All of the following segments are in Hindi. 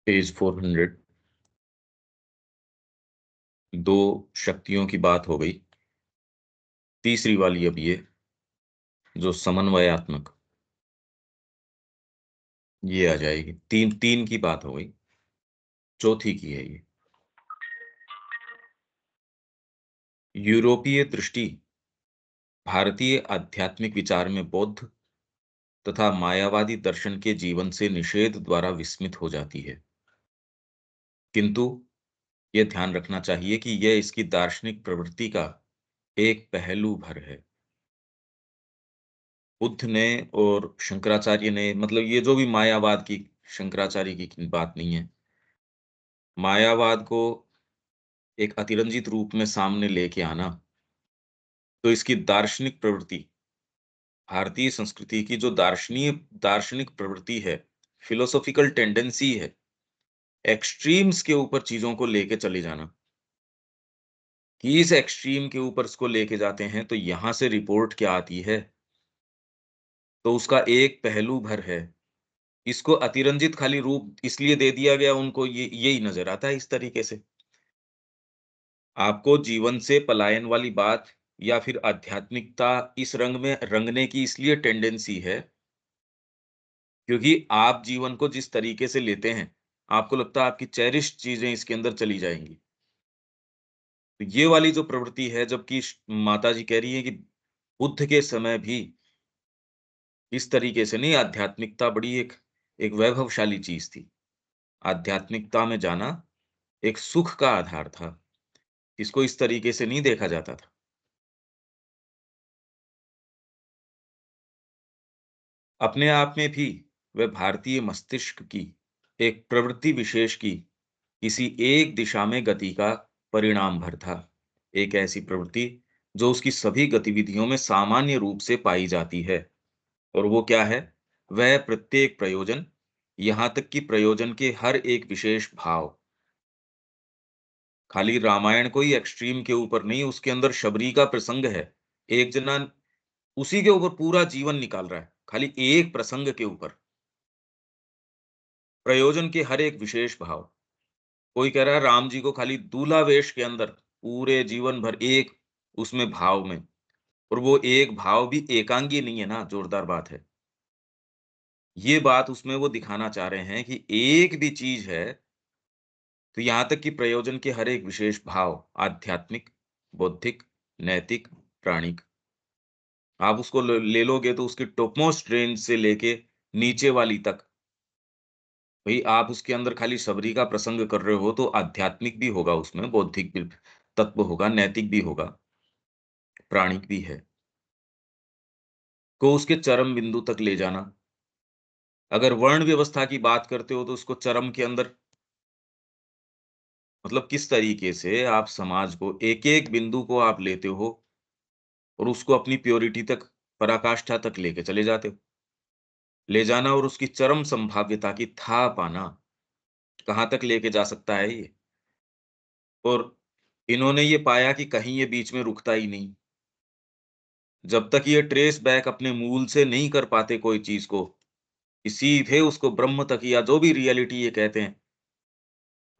पेज 400। दो शक्तियों की बात हो गई। तीसरी वाली अब ये जो समन्वयात्मक, ये आ जाएगी। तीन तीन की बात हो गई, चौथी की है ये। यूरोपीय दृष्टि भारतीय आध्यात्मिक विचार में बौद्ध तथा मायावादी दर्शन के जीवन से निषेध द्वारा विस्मित हो जाती है, किंतु यह ध्यान रखना चाहिए कि यह इसकी दार्शनिक प्रवृत्ति का एक पहलू भर है। बुद्ध ने और शंकराचार्य ने, मतलब ये जो भी मायावाद की, शंकराचार्य की बात नहीं है, मायावाद को एक अतिरंजित रूप में सामने लेके आना, तो इसकी दार्शनिक प्रवृत्ति, भारतीय संस्कृति की जो दार्शनिक प्रवृत्ति है, फिलोसॉफिकल टेंडेंसी है, एक्सट्रीम्स के ऊपर चीजों को लेके चले जाना, कि इस एक्सट्रीम के ऊपर इसको लेके जाते हैं तो यहां से रिपोर्ट क्या आती है, तो उसका एक पहलू भर है। इसको अतिरंजित खाली रूप इसलिए दे दिया गया उनको, ये यही नजर आता है इस तरीके से। आपको जीवन से पलायन वाली बात या फिर आध्यात्मिकता इस रंग में रंगने की इसलिए टेंडेंसी है, क्योंकि आप जीवन को जिस तरीके से लेते हैं, आपको लगता है आपकी चेरिश चीजें इसके अंदर चली जाएंगी। तो ये वाली जो प्रवृत्ति है, जबकि माता जी कह रही है कि बुद्ध के समय भी इस तरीके से नहीं, आध्यात्मिकता बड़ी एक एक वैभवशाली चीज थी। आध्यात्मिकता में जाना एक सुख का आधार था। इसको इस तरीके से नहीं देखा जाता था। अपने आप में भी वह भारतीय मस्तिष्क की एक प्रवृत्ति विशेष की किसी एक दिशा में गति का परिणाम भर था। एक ऐसी प्रवृत्ति जो उसकी सभी गतिविधियों में सामान्य रूप से पाई जाती है। और वो क्या है? वह प्रत्येक प्रयोजन, यहां तक कि प्रयोजन के हर एक विशेष भाव। खाली रामायण को ही एक्सट्रीम के ऊपर नहीं, उसके अंदर शबरी का प्रसंग है। एक जना उसी के ऊपर पूरा जीवन निकाल रहा है, खाली एक प्रसंग के ऊपर। प्रयोजन के हर एक विशेष भाव। कोई कह रहा है राम जी को खाली दूल्हा वेश के अंदर पूरे जीवन भर एक उसमें भाव में, और वो एक भाव भी एकांगी नहीं है ना, जोरदार बात है। ये बात उसमें वो दिखाना चाह रहे हैं कि एक भी चीज है तो यहां तक कि प्रयोजन के हर एक विशेष भाव, आध्यात्मिक, बौद्धिक, नैतिक, प्राणिक, आप उसको ले लोगे तो उसकी टॉपमोस्ट रेंज से लेके नीचे वाली तक, भाई आप उसके अंदर खाली सबरी का प्रसंग कर रहे हो तो आध्यात्मिक भी होगा, उसमें बौद्धिक भी तत्व होगा, नैतिक भी होगा, प्राणिक भी है, को उसके चरम बिंदु तक ले जाना। अगर वर्ण व्यवस्था की बात करते हो तो उसको चरम के अंदर, मतलब किस तरीके से आप समाज को एक एक बिंदु को आप लेते हो और उसको अपनी प्योरिटी तक, पराकाष्ठा तक लेके चले जाते हो। ले जाना और उसकी चरम संभाव्यता की था पाना, कहाँ तक लेके जा सकता है ये। और इन्होंने ये पाया कि कहीं ये बीच में रुकता ही नहीं। जब तक ये ट्रेस बैक अपने मूल से नहीं कर पाते कोई चीज को, कि सीधे उसको ब्रह्म तक या जो भी रियलिटी ये कहते हैं,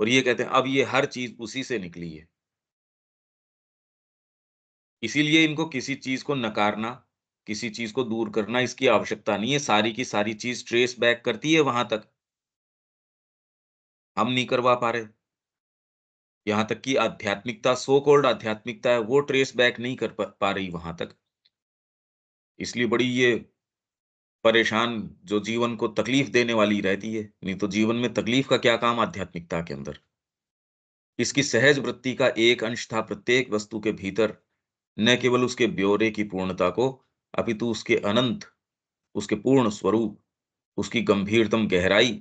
और ये कहते हैं अब ये हर चीज उसी से निकली है। इसीलिए इनको किसी चीज को नकारना, किसी चीज को दूर करना, इसकी आवश्यकता नहीं है। सारी की सारी चीज ट्रेस बैक करती है वहां तक, हम नहीं करवा पा रहे। यहाँ तक कि आध्यात्मिकता, सो कॉल्ड आध्यात्मिकता है, वो ट्रेस बैक नहीं कर पा रही वहां तक। इसलिए बड़ी ये परेशान, जो जीवन को तकलीफ देने वाली रहती है। नहीं तो जीवन में तकलीफ का क्या काम आध्यात्मिकता के अंदर। इसकी सहज वृत्ति का एक अंश था प्रत्येक वस्तु के भीतर, न केवल उसके ब्यौरे की पूर्णता को, अपितु उसके अनंत, उसके पूर्ण स्वरूप, उसकी गंभीरतम गहराई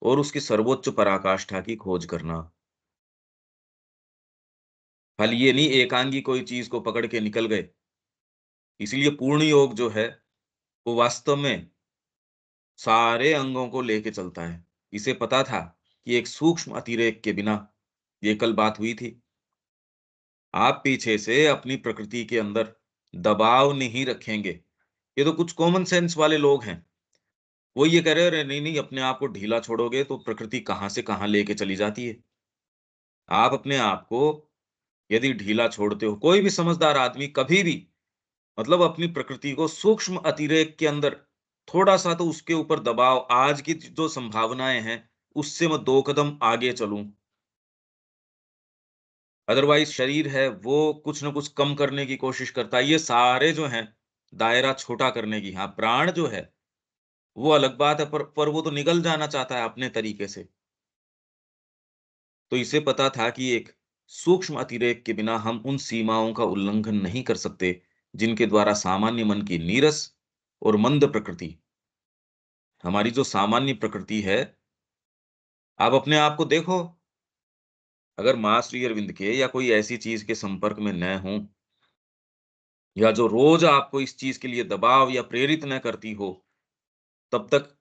और उसकी सर्वोच्च पराकाष्ठा की खोज करना। खाली ये नहीं एकांगी कोई चीज को पकड़ के निकल गए। इसलिए पूर्ण योग जो है, वो वास्तव में सारे अंगों को लेके चलता है। इसे पता था कि एक सूक्ष्म अतिरेक के बिना, ये कल बात हुई थी, आप पीछे से अपनी प्रकृति के अंदर दबाव नहीं रखेंगे। ये तो कुछ कॉमन सेंस वाले लोग हैं। वो ये कह रहे हैं, "अरे! नहीं, अपने आप को ढीला छोड़ोगे तो प्रकृति कहाँ से कहाँ लेके चली जाती है। आप अपने आप को यदि ढीला छोड़ते हो, कोई भी समझदार आदमी कभी भी मतलब अपनी प्रकृति को सूक्ष्म अतिरेक के अंदर थोड़ा-सा तो उसके ऊपर दबाव आज की जो संभावनाएँ हैं, उससे मैं 2 कदम आगे चलूँ। अदरवाइज़ शरीर है वो कुछ न कुछ कम करने की कोशिश करता है। ये सारे जो हैं, दायरा छोटा करने की हाँ, प्राण जो है, वो अलग बात है पर वो तो निगल जाना चाहता है अपने तरीके से। तो इसे पता था कि एक सूक्ष्म अतिरेक के बिना हम उन सीमाओं का उल्लंघन नहीं कर सकते, जिनके द्वारा सामान्य मन की नीरस और मंद प्रकृति हमारी जो सामान्य प्रकृति है, आप अपने आप को देखो, अगर माँ श्री अरविंद के या कोई ऐसी चीज़ के संपर्क में न हों, या जो रोज़ आपको इस चीज़ के लिए दबाव या प्रेरित न करती हो, तब तक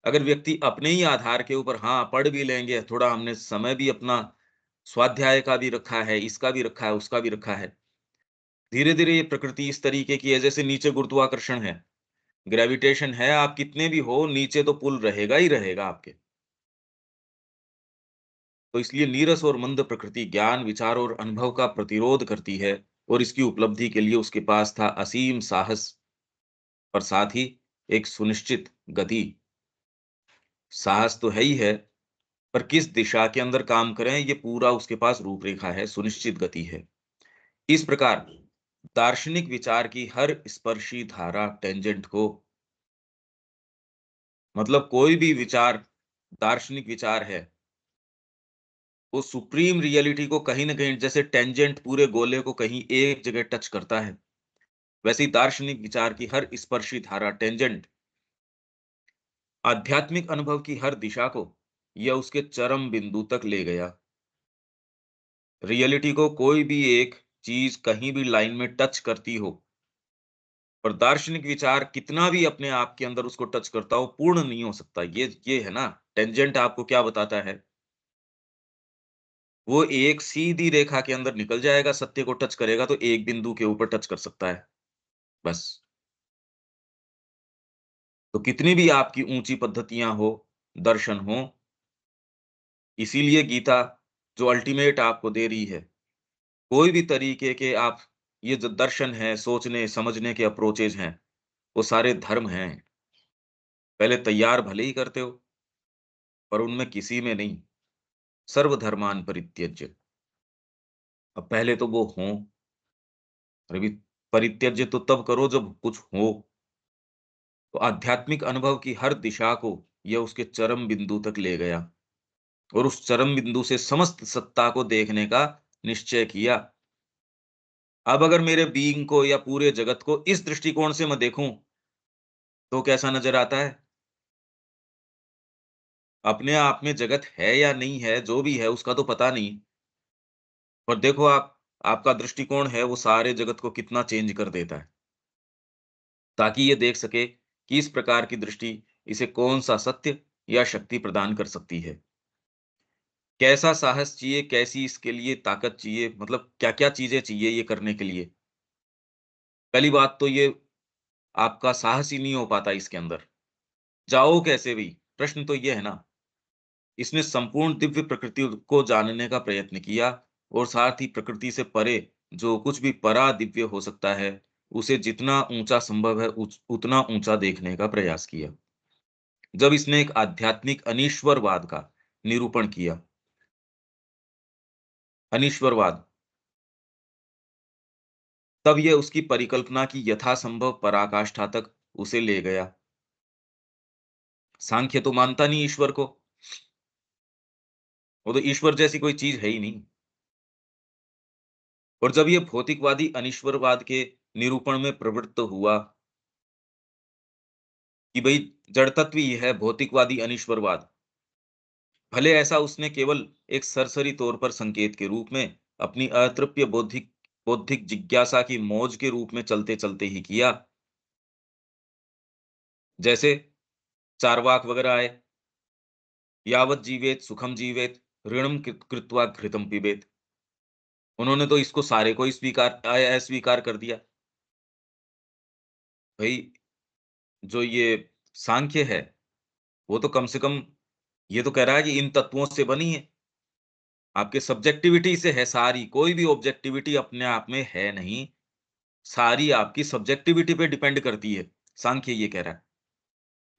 अगर व्यक्ति अपने ही आधार के ऊपर हाँ, पढ़ भी लेंगे, थोड़ा हमने समय भी अपना स्वाध्याय का भी रखा है, इसका भी रखा है, उसका भी रखा है। धीरे-धीरे ये प्रकृति इस तरीके की है जैसे नीचे गुरुत्वाकर्षण है, ग्रेविटेशन है, आप कितने भी हो, नीचे तो पुल रहेगा ही रहेगा आपके। तो इसलिए नीरस और मंद प्रकृति ज्ञान, विचार और अनुभव का प्रतिरोध करती है और इसकी उपलब्धि के लिए उसके पास था असीम साहस और साथ ही एक सुनिश्चित गति। साहस तो है ही है, पर किस दिशा के अंदर काम करें ये पूरा उसके पास रूपरेखा है, सुनिश्चित गति है। इस प्रकार दार्शनिक विचार की हर स्पर्शी धारा टेंजेंट को मतलब कोई भी विचार दार्शनिक विचार है, वो सुप्रीम रियलिटी को कहीं न कहीं जैसे टेंजेंट पूरे गोले को कहीं एक जगह टच करता है, वैसे ही दार्शनिक विचार की हर स्पर्शी धारा टेंजेंट आध्यात्मिक अनुभव की हर दिशा को या उसके चरम बिंदु तक ले गया। रियलिटी को कोई भी एक चीज कहीं भी लाइन में टच करती हो, और दार्शनिक विचार कितना भी अपने आप के अंदर उसको टच करता हो, पूर्ण नहीं हो सकता। ये है ना, टेंजेंट आपको क्या बताता है? वो एक सीधी रेखा के अंदर निकल जाएगा, सत्य को टच करेगा तो एक बिंदु के ऊपर टच कर सकता है, बस। तो कितनी भी आपकी ऊँची पद्धतियाँ हो, दर्शन हो, इसीलिए गीता जो अल्टीमेट आपको दे रही है, कोई भी तरीके के आप ये जो दर्शन है, सोचने, समझने के अप्रोचेज़ हैं, वो सारे धर्म हैं। पहले तैयार भले ही करते हो, पर उनमें किसी में नहीं, सर्वधर्मान् परित्यज्य। अब पहले तो वो हों, और अभी परित्यज्य तो तब करो जब कुछ हो। तो आध्यात्मिक अनुभव की हर दिशा को यह उसके चरम बिंदु तक ले गया और उस चरम बिंदु से समस्त सत्ता को देखने का निश्चय किया। अब अगर मेरे बीइंग को या पूरे जगत को इस दृष्टिकोण से मैं देखूं, तो कैसा नजर आता है? अपने आप में जगत है या नहीं है, जो भी है उसका तो पता नहीं, पर देखो आप, आपका दृष्टिकोण है वो सारे जगत को कितना चेंज कर देता है, ताकि ये देख सके कि इस प्रकार की दृष्टि इसे कौन सा सत्य या शक्ति प्रदान कर सकती है। कैसा साहस चाहिए, कैसी इसके लिए ताकत चाहिए, मतलब क्या-क्या चीज़ें चाहिए ये करने के लिए। पहली बात तो ये आपका साहस ही नहीं हो पाता इसके अंदर। जाओ कैसे भी? प्रश्न तो ये है ना। इसने संपूर्ण दिव्य प्रकृति को जानने का प्रयत्न किया और साथ ही प्रकृति से परे जो कुछ भी परादिव्य हो सकता है, उसे जितना ऊँचा संभव है उतना ऊँचा देखने का प्रयास किया। जब इसने एक आध्यात्मिक अनीश्वरवाद का निरूपण किया, अनीश्वरवाद, तब यह उसकी परिकल्पना की यथासंभव पराकाष्ठा तक उसे ले गया। सांख्य तो मानता नहीं ईश्वर को, वो तो ईश्वर जैसी कोई चीज़ है ही नहीं। और जब ये भौतिकवादी अनीश्वरवाद के निरूपण में प्रवृत्त हुआ कि भई जड़ तत्व ही है भौतिकवादी अनीश्वरवाद, भले ऐसा उसने केवल एक सरसरी तौर पर संकेत के रूप में अपनी अतृप्य बौद्धिक बौद्धिक जिज्ञासा की मौज के रूप में चलते-चलते ही किया। जैसे चार्वाक वगैरह आए, यावत् जीवेत सुखम जीवेत, ऋणम कृत्वा घृतम पिबेत। उन्होंने तो इसको सारे को ही अस्वीकार कर दिया। भई जो ये सांख्य है, वो तो कम से कम ये तो कह रहा है कि इन तत्वों से बनी है। आपके सब्जेक्टिविटी से है सारी, कोई भी ऑब्जेक्टिविटी अपने आप में है नहीं, सारी आपकी सब्जेक्टिविटी पे डिपेंड करती है, सांख्य ये कह रहा है।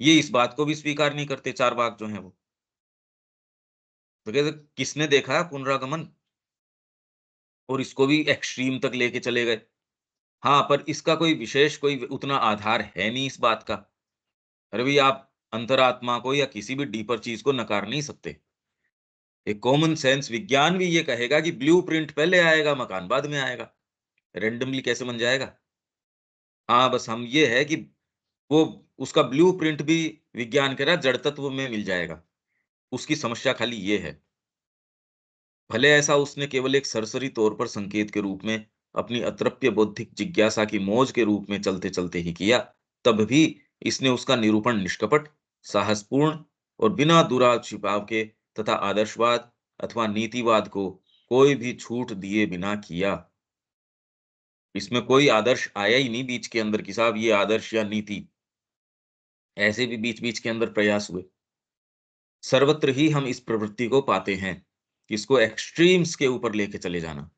ये इस बात को भी स्वीकार नहीं करते चारवाक जो हैं वो। तो कहते किसने देखा है पुनरागमन? और इसको भी एक्सट्रीम तक लेके चले गए। हाँ, पर इसका कोई विशेष कोई उतना आधार है नहीं इस बात का। अरे भई आप अंतरात्मा को या किसी भी डीपर चीज़ को नकार नहीं सकते। एक कॉमन सेंस विज्ञान भी ये कहेगा कि ब्लूप्रिंट पहले आएगा, मकान बाद में आएगा। रैंडमली कैसे बन जाएगा? हाँ, बस हम ये है कि वो उसका ब्लूप्रिंट भी विज्ञान कह रहा है जड़ तत्व में मिल जाएगा। उसकी समस्या खाली ये है। भले ऐसा उसने केवल एक सरसरी तौर पर संकेत के रूप में अपनी अतृप्य बौद्धिक जिज्ञासा की मौज के रूप में चलते-चलते ही किया, तब भी इसने उसका निरूपण निष्कपट, साहसपूर्ण और बिना दुराव-छिपाव के तथा आदर्शवाद अथवा नीतिवाद को कोई भी छूट दिए बिना किया। इसमें कोई आदर्श आया ही नहीं बीच के अंदर कि साहब ये आदर्श या नीति, ऐसे भी बीच-बीच के अंदर प्रयास हुए। सर्वत्र ही हम इस प्रवृत्ति को पाते हैं, कि इसको एक्सट्रीम्स के ऊपर लेके चले जाना।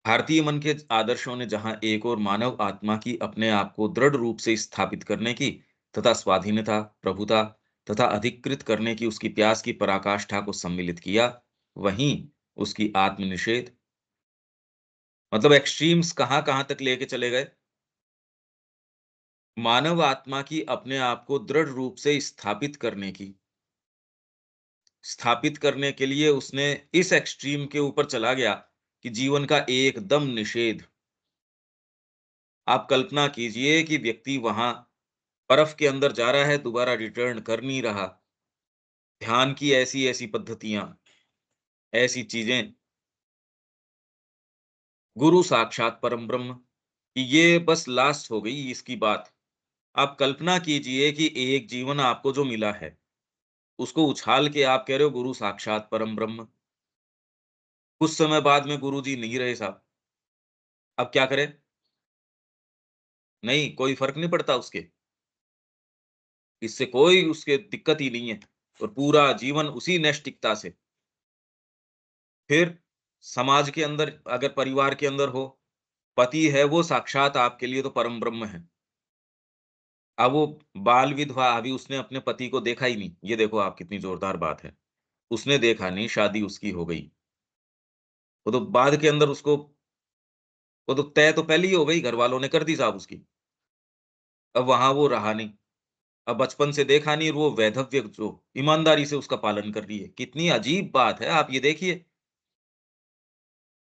भारतीय मन के आदर्शों ने जहां एक और मानव आत्मा की अपने आप को दृढ़ रूप से स्थापित करने की तथा स्वाधीनता, प्रभुता तथा अधिकृत करने की उसकी प्यास की पराकाष्ठा को सम्मिलित किया, वहीं उसकी आत्मनिषेध मतलब एक्सट्रीम्स कहां-कहां तक लेके चले गए? मानव आत्मा की अपने आप को दृढ़ रूप से स्थापित करने के लिए उसने इस एक्सट्रीम के ऊपर चला गया कि जीवन का एकदम निषेध। आप कल्पना कीजिए कि व्यक्ति वहां बर्फ के अंदर जा रहा है, दोबारा रिटर्न कर नहीं रहा। ध्यान की ऐसी-ऐसी पद्धतियाँ, ऐसी चीज़ें, गुरु साक्षात परम ब्रह्म, कि ये बस लास्ट हो गई इसकी बात। आप कल्पना कीजिए कि एक जीवन आपको जो मिला है, उसको उछाल के आप कह रहे हो गुरु साक्षात परम ब्रह्म। कुछ समय बाद में गुरुजी नहीं रहे साहब, अब क्या करें? नहीं, कोई फ़र्क नहीं पड़ता उसके, इससे कोई उसके दिक्कत ही नहीं है और पूरा जीवन उसी नैष्टिकता से। फिर समाज के अंदर अगर परिवार के अंदर हो, पति है वो साक्षात आपके लिए तो परम ब्रह्म है। अब वो बाल विधवा अभी उसने अपने पति को देखा ही नहीं। ये देखो आप कितनी ज़ोरदार बात है। उसने देखा नहीं, शादी उसकी हो गई। वो तो बाद के अंदर उसको वो तो तय तो पहले ही हो गई, घरवालों ने कर दी साहब उसकी। अब वहाँ वो रहा नहीं। अब बचपन से देखा नहीं और वो वैधव्य जो ईमानदारी से उसका पालन कर रही है। कितनी अजीब बात है, आप ये देखिए।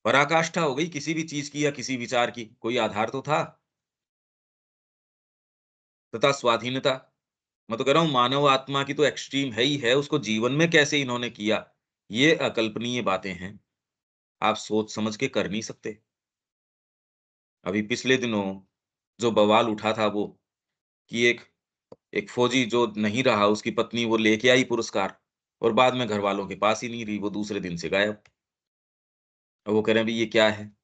पराकाष्ठा हो गई किसी भी चीज़ की या किसी विचार की, कोई आधार तो था। तथा स्वाधीनता, मैं तो कह रहा हूँ मानव आत्मा की तो एक्सट्रीम है ही है, उसको जीवन में कैसे इन्होंने किया, ये अकल्पनीय बातें हैं। आप सोच समझ के कर नहीं सकते। अभी पिछले दिनों जो बवाल उठा था वो, कि एक एक फौजी जो नहीं रहा, उसकी पत्नी वो लेके आई पुरस्कार और बाद में घरवालों के पास ही नहीं रही, वो दूसरे दिन से गायब। और वो कह रहे हैं, "भई ये क्या है?"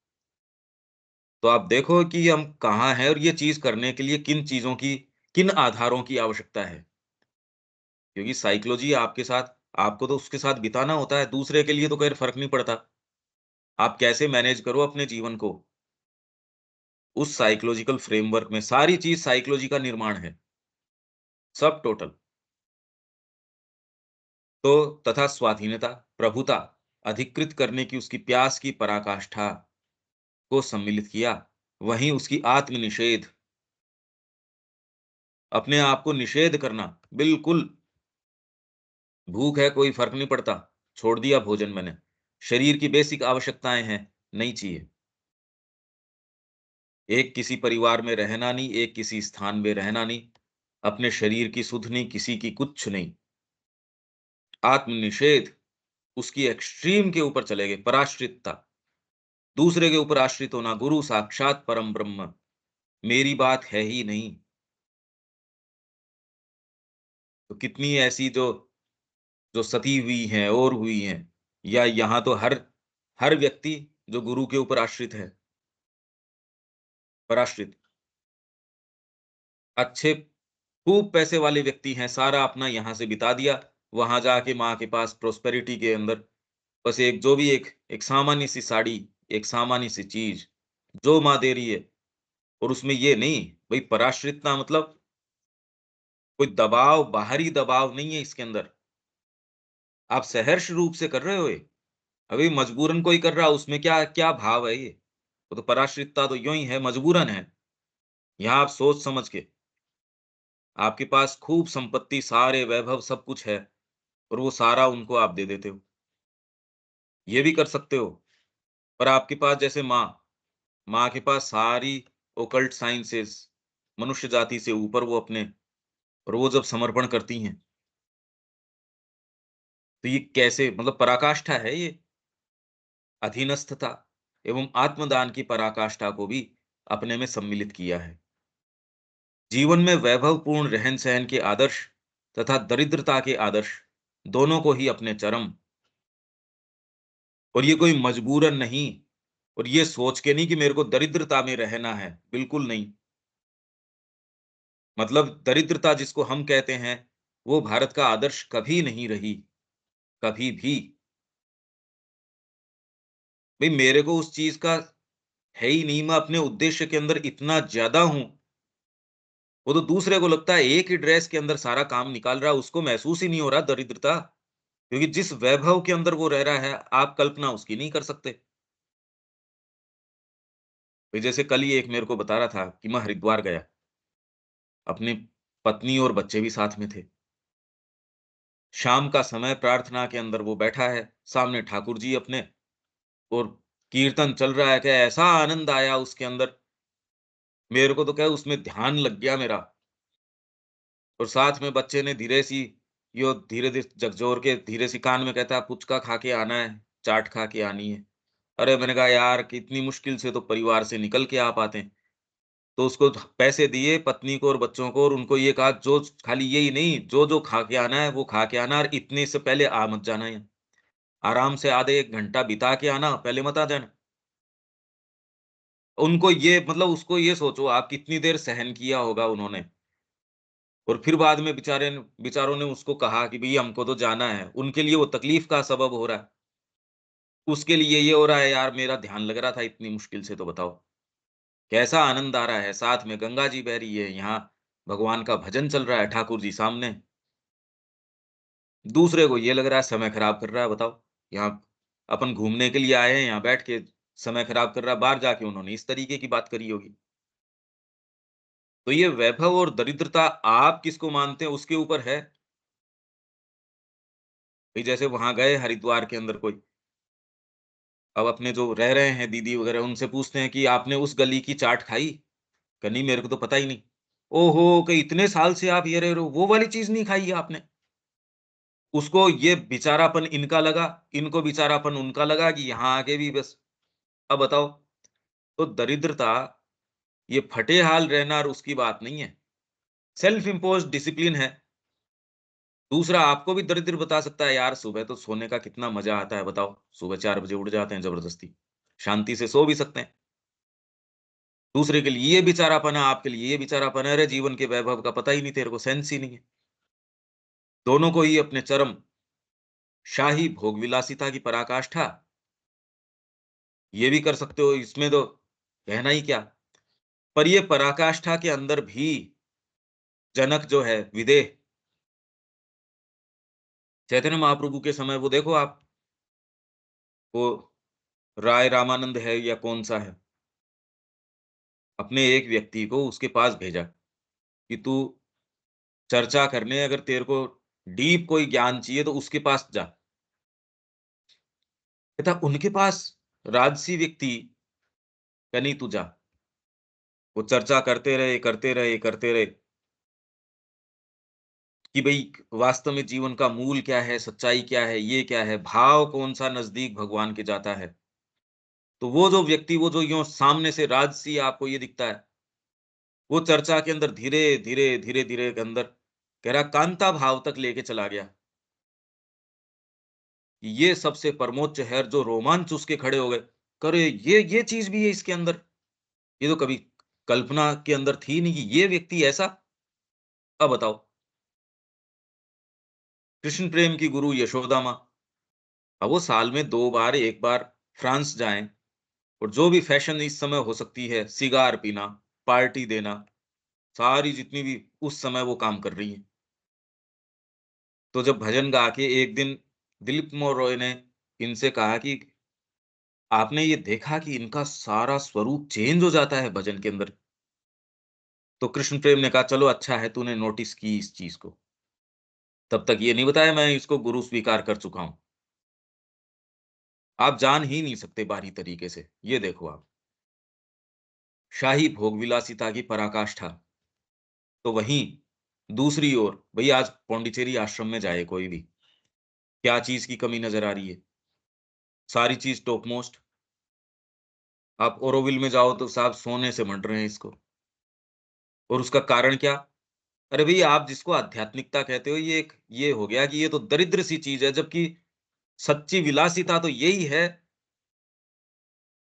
तो आप देखो कि हम कहाँ हैं और ये चीज़ करने के लिए किन चीज़ों की, किन आधारों की आवश्यकता है। क्योंकि साइकोलॉजी आपके साथ आपको तो उसके साथ बिताना होता है, दूसरे के लिए तो खैर फ़र्क नहीं पड़ता। आप कैसे मैनेज करो अपने जीवन को, उस साइकोलॉजिकल फ्रेमवर्क में सारी चीज़ साइकोलॉजी का निर्माण है, सब टोटल। तो तथा स्वाधीनता, प्रभुता, अधिकृत करने की उसकी प्यास की पराकाष्ठा को सम्मिलित किया, वहीं उसकी आत्मनिषेध, अपने आप को निषेध करना, बिल्कुल भूख है कोई फ़र्क नहीं पड़ता, छोड़ दिया भोजन मैंने। शरीर की बेसिक आवश्यकताएँ हैं, नहीं चाहिए। एक किसी परिवार में रहना नहीं, एक किसी स्थान में रहना नहीं, अपने शरीर की सुध नहीं, किसी की कुछ नहीं। आत्मनिषेध, उसकी एक्सट्रीम के ऊपर चले गए, पराश्रितता, दूसरे के ऊपर आश्रित होना, गुरु साक्षात परम ब्रह्म, मेरी बात है ही नहीं। तो कितनी ऐसी जो जो सती हुई हैं और हुई हैं, या यहाँ तो हर व्यक्ति जो गुरु के ऊपर आश्रित है, पराश्रित, अच्छे खूब पैसे वाले व्यक्ति हैं, सारा अपना यहाँ से बिता दिया, वहाँ जाके माँ के पास प्रॉस्पेरिटी के अंदर बस एक जो भी एक सामान्य-सी साड़ी, एक सामान्य-सी चीज़, जो माँ दे रही है और उसमें ये नहीं, भई पराश्रितना मतलब कोई दबाव, बाहरी दबाव नहीं है इसके अंदर। आप सहर्ष रूप से कर रहे हो ये। अभी मजबूरन कोई कर रहा है, उसमें क्या क्या भाव है ये? वो तो पराश्रितता तो यूँ ही है, मजबूरन है। यहाँ आप सोच समझ के, आपके पास खूब संपत्ति, सारे वैभव सब कुछ है और वो सारा उनको आप दे देते हो। ये भी कर सकते हो, पर आपके पास जैसे माँ, माँ के पास सारी ओकल्ट साइंसेज़, मनुष्य जाति से ऊपर वो अपने और वो जब समर्पण करती हैं, तो ये कैसे मतलब पराकाष्ठा है ये, अधीनस्थता एवं आत्मदान की पराकाष्ठा को भी अपने में सम्मिलित किया है। जीवन में वैभवपूर्ण रहन-सहन के आदर्श तथा दरिद्रता के आदर्श, दोनों को ही अपने चरम और ये कोई मजबूरन नहीं और ये सोच के नहीं कि मेरे को दरिद्रता में रहना है, बिल्कुल नहीं। मतलब दरिद्रता जिसको हम कहते हैं, वो भारत का आदर्श कभी नहीं रही, कभी भी। भई मेरे को उस चीज़ का है ही नहीं, मैं अपने उद्देश्य के अंदर इतना ज़्यादा हूँ, वो तो दूसरे को लगता है एक ही ड्रेस के अंदर सारा काम निकाल रहा है, उसको महसूस ही नहीं हो रहा दरिद्रता। क्योंकि जिस वैभव के अंदर वो रह रहा है, आप कल्पना उसकी नहीं कर सकते। भई जैसे कल ही एक मेरे को बता रहा था कि मैं हरिद्वार गया, अपनी पत्नी और बच्चे भी साथ में थे। शाम का समय प्रार्थना के अंदर वो बैठा है, सामने ठाकुर जी अपने और कीर्तन चल रहा है, क्या ऐसा आनंद आया उसके अंदर, मेरे को तो क्या उसमें ध्यान लग गया मेरा और साथ में बच्चे ने धीरे सी यो धीरे-धीरे झकझोर के धीरे सी कान में कहता है, "पुचका खा के आना है, चाट खा के आनी है।" अरे! मैंने कहा यार कि इतनी मुश्किल से तो परिवार से निकल के आप आते हैं। तो उसको पैसे दिए पत्नी को और बच्चों को और उनको ये कहा जो खाली यही नहीं, जो-जो खा के आना है, वो खा के आना और इतने से पहले आ मत जाना यहाँ। आराम से आधे 1 घंटा बिता के आना, पहले मत आ जाना। उनको ये मतलब उसको ये सोचो आप कितनी देर सहन किया होगा उन्होंने और फिर बाद में बेचारों ने उसको कहा कि भई हमको तो जाना है। उनके लिए वो तकलीफ का सबब हो रहा है। उसके लिए ये हो रहा है यार मेरा ध्यान लग रहा था इतनी मुश्किल से तो बताओ। कैसा आनंद आ रहा है, साथ में गंगा जी बह रही है, यहाँ भगवान का भजन चल रहा है, ठाकुर जी सामने। दूसरे को ये लग रहा है समय खराब कर रहा है बताओ। यहाँ अपन घूमने के लिए आए हैं, यहाँ बैठ के समय खराब कर रहा है, बाहर जाके उन्होंने इस तरीके की बात करी होगी। तो ये वैभव और दरिद्रता आप किसको मानते हैं उसके ऊपर है। भई जैसे वहाँ गए हरिद्वार के अंदर कोई, अब अपने जो रह रहे हैं दीदी वगैरह उनसे पूछते हैं कि आपने उस गली की चाट खाई? कहा नहीं मेरे को तो पता ही नहीं। ओहो! कि इतने साल से आप ये रह रहे हो, वो वाली चीज़ नहीं खाई है आपने? उसको ये बेचारापन इनका लगा, इनको बेचारापन उनका लगा कि यहाँ आके भी बस अब बताओ, तो दरिद्रता ये फटे हाल रहना और उसकी बात नहीं है। सेल्फ इम्पोज्ड डिसिप्लिन है। दूसरा आपको भी दरिद्र बता सकता है यार सुबह तो सोने का कितना मज़ा आता है बताओ। सुबह 4 बजे उठ जाते हैं ज़बरदस्ती। शांति से सो भी सकते हैं। दूसरे के लिए ये बेचारापन है, आपके लिए ये बेचारापन है, अरे जीवन के वैभव का पता ही नहीं तेरे को सेंस ही नहीं है। दोनों को ही अपने चरम शाही भोग-विलासिता की पराकाष्ठा, ये भी कर सकते हो, इसमें तो कहना ही क्या। पर ये पराकाष्ठा के अंदर भी जनक जो है विदेह, चैतन्य महाप्रभु के समय वो देखो आप, वो राय रामानंद है या कौन-सा है, अपने एक व्यक्ति को उसके पास भेजा कि तू चर्चा करने अगर तेरे को डीप कोई ज्ञान चाहिए तो उसके पास जा। कहता उनके पास राजसी व्यक्ति का नहीं तू जा। वो चर्चा करते रहे, करते रहे, करते रहे कि भई वास्तव में जीवन का मूल क्या है, सच्चाई क्या है, ये क्या है, भाव कौन-सा नज़दीक भगवान के जाता है। तो वो जो व्यक्ति वो जो यूँ सामने से राजसी आपको ये दिखता है, वो चर्चा के अंदर धीरे-धीरे, धीरे-धीरे के अंदर कह रहा कांता भाव तक लेके चला गया। ये सबसे परमोच्च है जो रोमांच उसके खड़े हो गए। अरे! ये चीज़ भी है इसके अंदर। ये तो कभी कल्पना के अंदर थी नहीं कि ये व्यक्ति ऐसा? अब बताओ, कृष्ण प्रेम की गुरु यशोदा माँ, अब वो साल में 2 बार, 1 बार फ्रांस जाएँ और जो भी फैशन इस समय हो सकती है, सिगार पीना, पार्टी देना, सारी जितनी भी उस समय वो काम कर रही हैं। तो जब भजन गा के एक दिन दिलीप मोह रॉय ने इनसे कहा कि आपने ये देखा कि इनका सारा स्वरूप चेंज हो जाता है भजन के अंदर? तो कृष्ण प्रेम ने कहा, चलो अच्छा है तूने नोटिस की इस चीज़ को। तब तक ये नहीं बताया मैं इसको गुरु स्वीकार कर चुका हूँ। आप जान ही नहीं सकते बाहरी तरीके से। ये देखो आप, शाही भोग-विलासिता की पराकाष्ठा। तो वहीं दूसरी ओर, भई आज पौंडीचेरी आश्रम में जाए कोई भी, क्या चीज़ की कमी नज़र आ रही है? सारी चीज़ टॉप मोस्ट। आप ओरोविल में जाओ तो साहब सोने से मढ़ रहे हैं इसको। और उसका कारण क्या? अरे भई आप जिसको आध्यात्मिकता कहते हो, ये हो गया कि ये तो दरिद्र सी चीज़ है, जबकि सच्ची विलासिता तो यही है।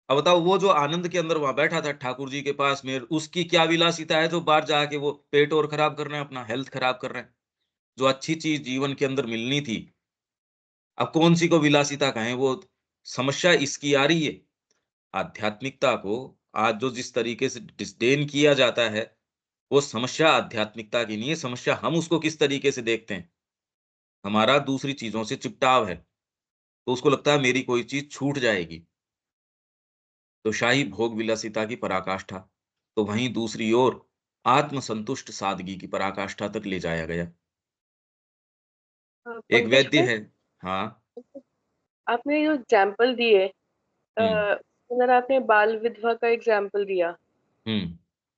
अब बताओ वो जो आनंद के अंदर वहाँ बैठा था ठाकुर जी के पास में, उसकी क्या विलासिता है जो बाहर जाके वो पेट और खराब कर रहे हैं, अपना हेल्थ खराब कर रहे हैं। जो अच्छी चीज़ जीवन के अंदर मिलनी थी, अब कौन-सी को विलासिता कहें, वो समस्या इसकी आ रही है। आध्यात्मिकता को आज जो जिस तरीके से डिस्डेन किया जाता है, वो समस्या आध्यात्मिकता की नहीं है, समस्या हम उसको किस तरीके से देखते हैं। हमारा दूसरी चीज़ों से चिपटाव है, तो उसको लगता है मेरी कोई चीज़ छूट जाएगी। तो शाही भोग विलासिता की पराकाष्ठा, तो वहीं दूसरी ओर आत्मसंतुष्ट सादगी की पराकाष्ठा तक ले जाया गया। एक पंकज वैद्य भाई, है। हाँ। आपने जो एग्जाम्पल दिए, हुँ, अगर आपने बाल विधवा का एग्जाम्पल दिया, हुँ,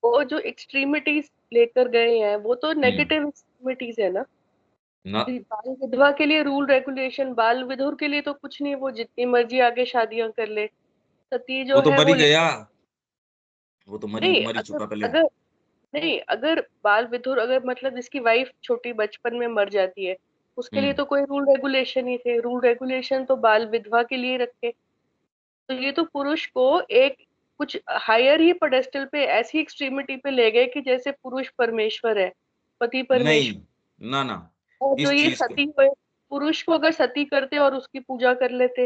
वो जो एक्सट्रीमिटीज लेकर गए हैं वो तो हुँ। नेगेटिव एक्सट्रीमिटीज है ना। ना, बाल विधवा के लिए रूल रेगुलेशन, बाल विधुर के लिए तो कुछ नहीं, वो जितनी मर्जी आगे शादियां कर ले। सती वो जो तो है मर वो ही गया। वो तो नहीं, मर ही अगर चुका पहले। अगर नहीं, अगर बाल विधुर, अगर मतलब जिसकी वाइफ छोटी बचपन में मर जाती है, उसके हुँ। लिए तो कोई रूल रेगुलेशन ही थे। रूल रेगुलेशन तो बाल विधवा के लिए रखे। तो ये तो पुरुष को एक कुछ हायर ही पेडेस्टल पे, ऐसी एक्सट्रीमिटी पे ले गए कि जैसे पुरुष परमेश्वर है, पति नहीं, परमेश्वर। ना, ना, और जो इस ये चीज़ को सती हुए, पुरुष को अगर सती करते और उसकी पूजा कर लेते,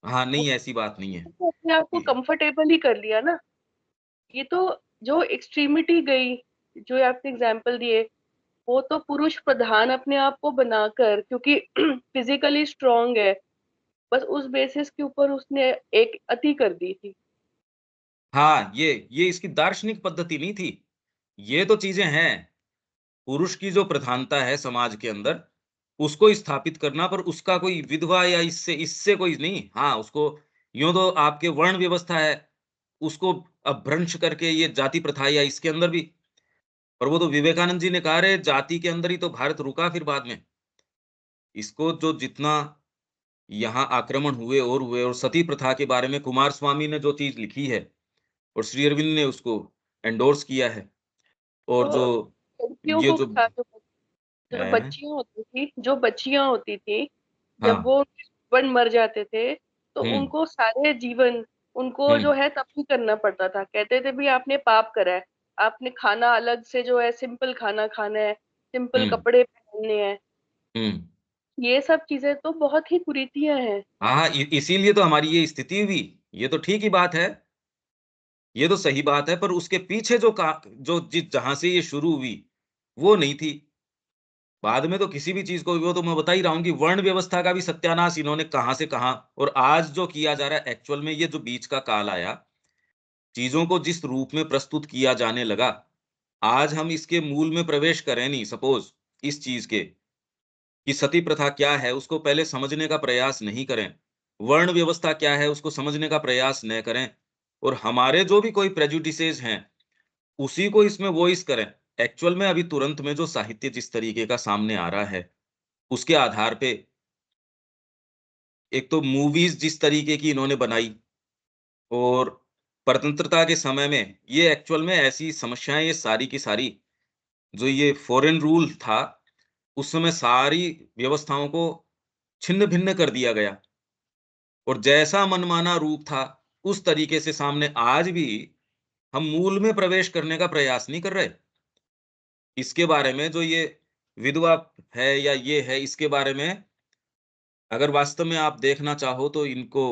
हाँ, वो नहीं ऐसी बात नहीं है। तो अपने आप को ये कंफर्टेबल ही कर लिया ना। ये तो जो एक्सट्रीमिटी गई, जो आपने एग्जाम्पल दिए, वो तो पुरुष प्रधान अपने आप को बनाकर, क्योंकि फिजिकली स्ट्रांग है, बस उस बेसिस के ऊपर उसने एक अति कर दी थी। हाँ, ये इसकी दार्शनिक पद्धति नहीं थी। ये तो चीज़ें हैं। पुरुष की जो प्रधानता है समाज के अंदर, उसको स्थापित करना, पर उसका कोई विधवा या इससे इससे कोई नहीं। हाँ, उसको यूँ तो आपके वर्ण व्यवस्था है, उसको अपभ्रंश करके ये जाति प्रथा या इसके अंदर भी, पर वो तो विवेकानंद जी ने कहा, "अरे! जाति के अंदर ही तो भारत रुका फिर बाद में।" इसको जो जितना यहाँ आक्रमण हुए और सती प्रथा के बारे में कुमारस्वामी ने जो चीज़ लिखी है और श्री अरविंद ने उसको एंडोर्स किया है, और जो तो लड़कियों ये को जो था, जो जो हैं बच्चियां होती थी, जो बच्चियां होती थी, हाँ, जब वो हस्बैंड मर जाते थे, तो हुँ, उनको सारे जीवन, उनको हुँ, जो है तब भी करना पड़ता था। कहते थे भी आपने पाप करा है, आपने खाना अलग से जो है सिंपल खाना खाना है, सिंपल हुँ, कपड़े पहनने हैं। हुँ। ये सब चीजें तो बहुत ही कुरीतियां हैं। हाँ, हाँ, इसीलिए तो हमारी ये स्थिति हुई। ये तो ठीक ही बात है, ये तो सही बात है, पर उसके पीछे जो जहाँ से ये शुरू हुई, वो नहीं थी। बाद में तो किसी भी चीज़ को, वो तो मैं बता ही रहा हूँ कि वर्ण व्यवस्था का भी सत्यानाश इन्होंने कहाँ से कहाँ, और आज जो किया जा रहा है एक्चुअल में, ये जो बीच का काल आया, चीज़ों को जिस रूप में प्रस्तुत किया जाने लगा, आज हम इसके मूल में प्रवेश करें नहीं, सपोज़ इस चीज़ के, कि सती प्रथा क्या है, उसको पहले समझने का प्रयास नहीं करें। वर्ण व्यवस्था क्या है, उसको समझने का प्रयास न करें, और हमारे जो भी कोई प्रेजुडिसेस हैं, उसी को इसमें वॉइस करें। एक्चुअल में अभी तुरंत में जो साहित्य जिस तरीके का सामने आ रहा है, उसके आधार पे एक तो मूवीज़ जिस तरीके की इन्होंने बनाई, और स्वतंत्रता के समय में ये एक्चुअल में ऐसी समस्याएँ, ये सारी की सारी, जो ये फॉरेन रूल था, उस समय सारी व्यवस्थाओं को छिन्न-भिन्न कर दिया गया, और जैसा मनमाना रूप था, उस तरीके से सामने आज भी हम मूल में प्रवेश करने का प्रयास नहीं कर रहे। इसके बारे में जो ये विधवा है या ये है, इसके बारे में अगर वास्तव में आप देखना चाहो तो इनको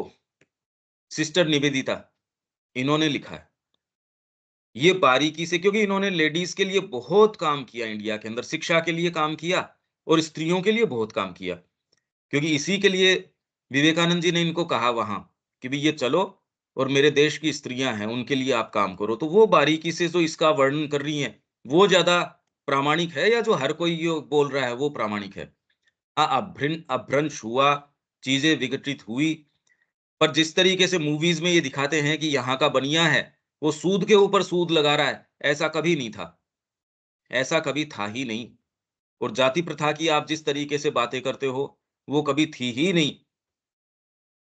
सिस्टर निवेदिता, इन्होंने लिखा है। ये बारीकी से, क्योंकि इन्होंने लेडीज़ के लिए बहुत काम किया इंडिया के अंदर, शिक्षा के लिए काम किया और स्त्रियों के लिए बहुत काम किया। क्योंकि इसी के लिए विवेकानंद जी ने इनको कहा वहाँ कि भई ये चलो और मेरे देश की स्त्रियाँ हैं, उनके लिए आप काम करो। तो वो बारीकी से जो इसका वर्णन कर रही हैं, वो ज़्यादा प्रामाणिक है या जो हर कोई यो बोल रहा है, वो प्रामाणिक है? हाँ, अपभ्रंश हुआ, चीज़ें विघटित हुई, पर जिस तरीके से मूवीज़ में ये दिखाते हैं कि यहाँ का बनिया है, वो सूद के ऊपर सूद लगा रहा है, ऐसा कभी नहीं था। ऐसा कभी था ही नहीं। और जाति प्रथा की आप जिस तरीके से बातें करते हो, वो कभी थी ही नहीं।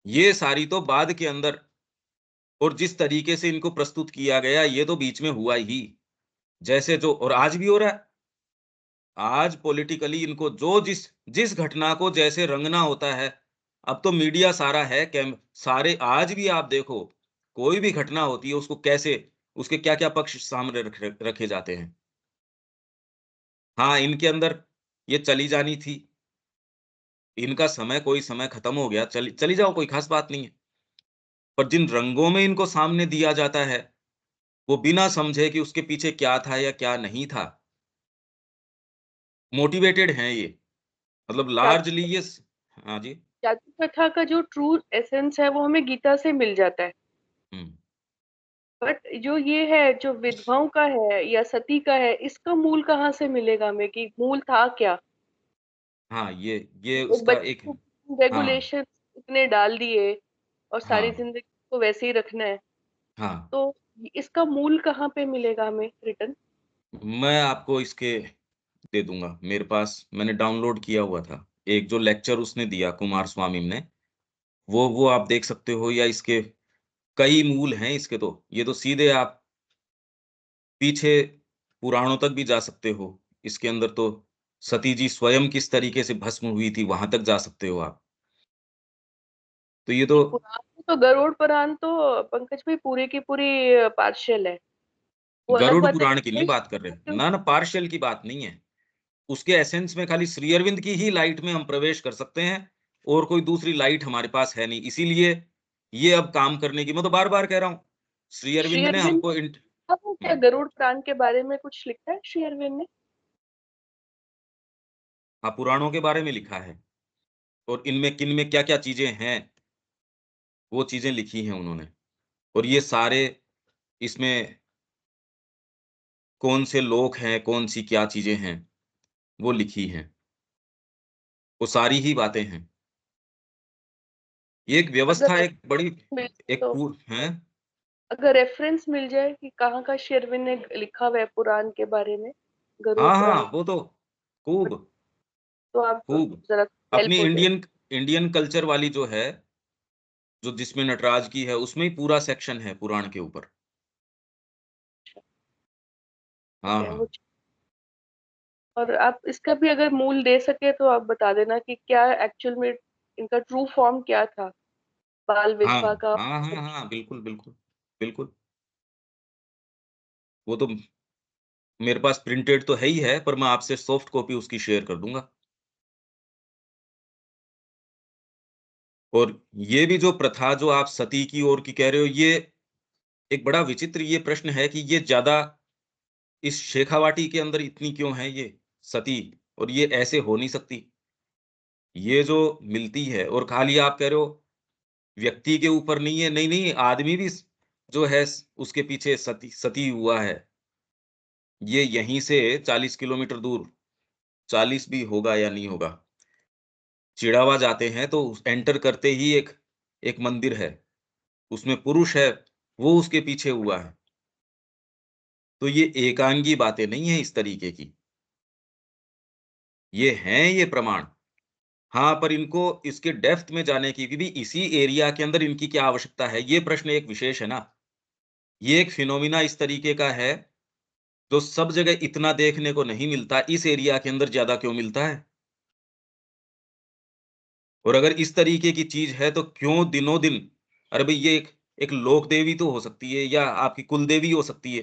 ये सारी तो बाद के अंदर, और जिस तरीके से इनको प्रस्तुत किया गया, ये तो बीच में हुआ ही। जैसे जो और आज भी हो रहा है। आज पॉलिटिकली इनको जो जिस जिस घटना को जैसे रंगना होता है, अब तो मीडिया सारा है, सारे आज भी आप देखो, कोई भी घटना होती है उसको कैसे, उसके क्या-क्या पक्ष सामने रखे जाते हैं। हाँ, इनके अंदर ये चली जानी थी, इनका समय कोई समय खत्म हो गया, चली चली जाओ, कोई खास बात नहीं है। पर जिन रंगों में इनको सामने दिया जाता है, वो बिना समझे कि उसके पीछे क्या था या क्या नहीं था, मोटिवेटेड हैं ये। मतलब जाति लार्जली ये हाँ जी। जाति प्रथा का जो ट्रू एसेंस है वो हमें गीता से मिल जाता है। हुँ। बट जो ये है, जो विधवाओं का है या सती का है, इसका मूल कहाँ से मिलेगा हमें, कि मूल था क्या? हाँ, ये एक उसका एक बच्चे को हाँ, रेगुलेशन इतने डाल दिए और सारी हाँ, जिंदगी को वैसे ही रखना है, हाँ। तो इसका मूल कहाँ पे मिलेगा हमें रिटर्न? मैं आपको इसके दे दूँगा, मेरे पास मैंने डाउनलोड किया हुआ था। एक जो लेक्चर उसने दिया कुमारस्वामी ने, वो आप देख सकते हो, या इसके कई मूल हैं इसके तो। ये तो सीधे आप पीछे पुराणों तक भी जा सकते हो। इसके अंदर तो सती जी स्वयं किस तरीके से भस्म हुई थी, वहाँ तक जा सकते हो आप। तो ये तो नहीं, पुराण तो गरुड़ पुराण तो पंकज भाई पूरी की पूरी पार्शियल है। वो अलग गरुड़ बात है पुराण की नहीं कि बात कर रहे। ना, ना, पार्शियल की बात नहीं है। उसके एसेंस में खाली श्री अरविंद की ही लाइट में हम प्रवेश कर सकते हैं और कोई दूसरी लाइट हमारे पास है नहीं। इसीलिए ये अब काम करने की मैं तो बार-बार कह रहा हूँ। श्री श्री अरविंद ने अरविंद हमको ने वो क्या गरुड़ पुराण के बारे में कुछ लिखा है श्री अरविंद ने? हाँ, पुराणों के बारे में लिखा है और इनमें किन में क्या-क्या चीज़ें हैं, वो चीज़ें लिखी हैं उन्होंने। और ये सारे इसमें कौन से लोक हैं, कौन-सी क्या चीज़ें हैं, वो लिखी हैं। वो सारी ही बातें हैं। ये एक अगर व्यवस्था, एक रेफरेंस बड़ी मिल एक तो पूर हैं? अगर रेफरेंस मिल जाए कि कहाँ का श्री अरविंद ने लिखा हुआ है पुराण के बारे में, गरुड़ हाँ, पुराण, हाँ, वो तो खूब, तो आप खूब। जरा अपनी हेल्प हो जाए। इंडियन इंडियन कल्चर वाली जो है, जो जिसमें नटराज की है, उसमें ही पूरा सेक्शन है पुराण के ऊपर। ठीक हाँ, है वो। हाँ। और आप इसका भी अगर मूल दे सके तो आप बता देना कि क्या एक्चुअल में इनका ट्रू फॉर्म क्या था, बाल हाँ, विधवा का। हाँ, हाँ, हाँ, बिल्कुल, बिल्कुल, बिल्कुल। वो तो मेरे पास प्रिंटेड तो है ही है, पर मैं आपसे सॉफ्ट कॉपी उसकी शेयर कर दूँगा। और ये भी जो प्रथा जो आप सती की ओर की कह रहे हो, ये एक बड़ा विचित्र ये प्रश्न है कि ये ज़्यादा इस शेखावाटी के अंदर इतनी क्यों है ये सती, और ये ऐसे हो नहीं सकती। ये जो मिलती है और खाली आप कह रहे हो व्यक्ति के ऊपर नहीं है, नहीं, नहीं, आदमी भी जो है उसके पीछे सती सती हुआ है। ये यहीं से 40 किलोमीटर दूर, 40 भी होगा या नहीं होगा, चिड़ावा जाते हैं तो एंटर करते ही एक एक मंदिर है, उसमें पुरुष है, वो उसके पीछे हुआ है। तो ये एकांगी बातें नहीं है इस तरीके की, ये हैं ये प्रमाण। हाँ, पर इनको इसके डेप्थ में जाने की भी इसी एरिया के अंदर इनकी क्या आवश्यकता है? ये प्रश्न एक विशेष है ना। ये एक फिनोमिना इस तरीके का है, जो सब जगह इतना देखने को नहीं मिलता, इस एरिया के अंदर ज़्यादा क्यों मिलता है? और अगर इस तरीके की चीज़ है तो क्यों दिनों-दिन, अरे भई ये एक एक लोक देवी तो हो सकती है या आपकी कुल देवी हो सकती है।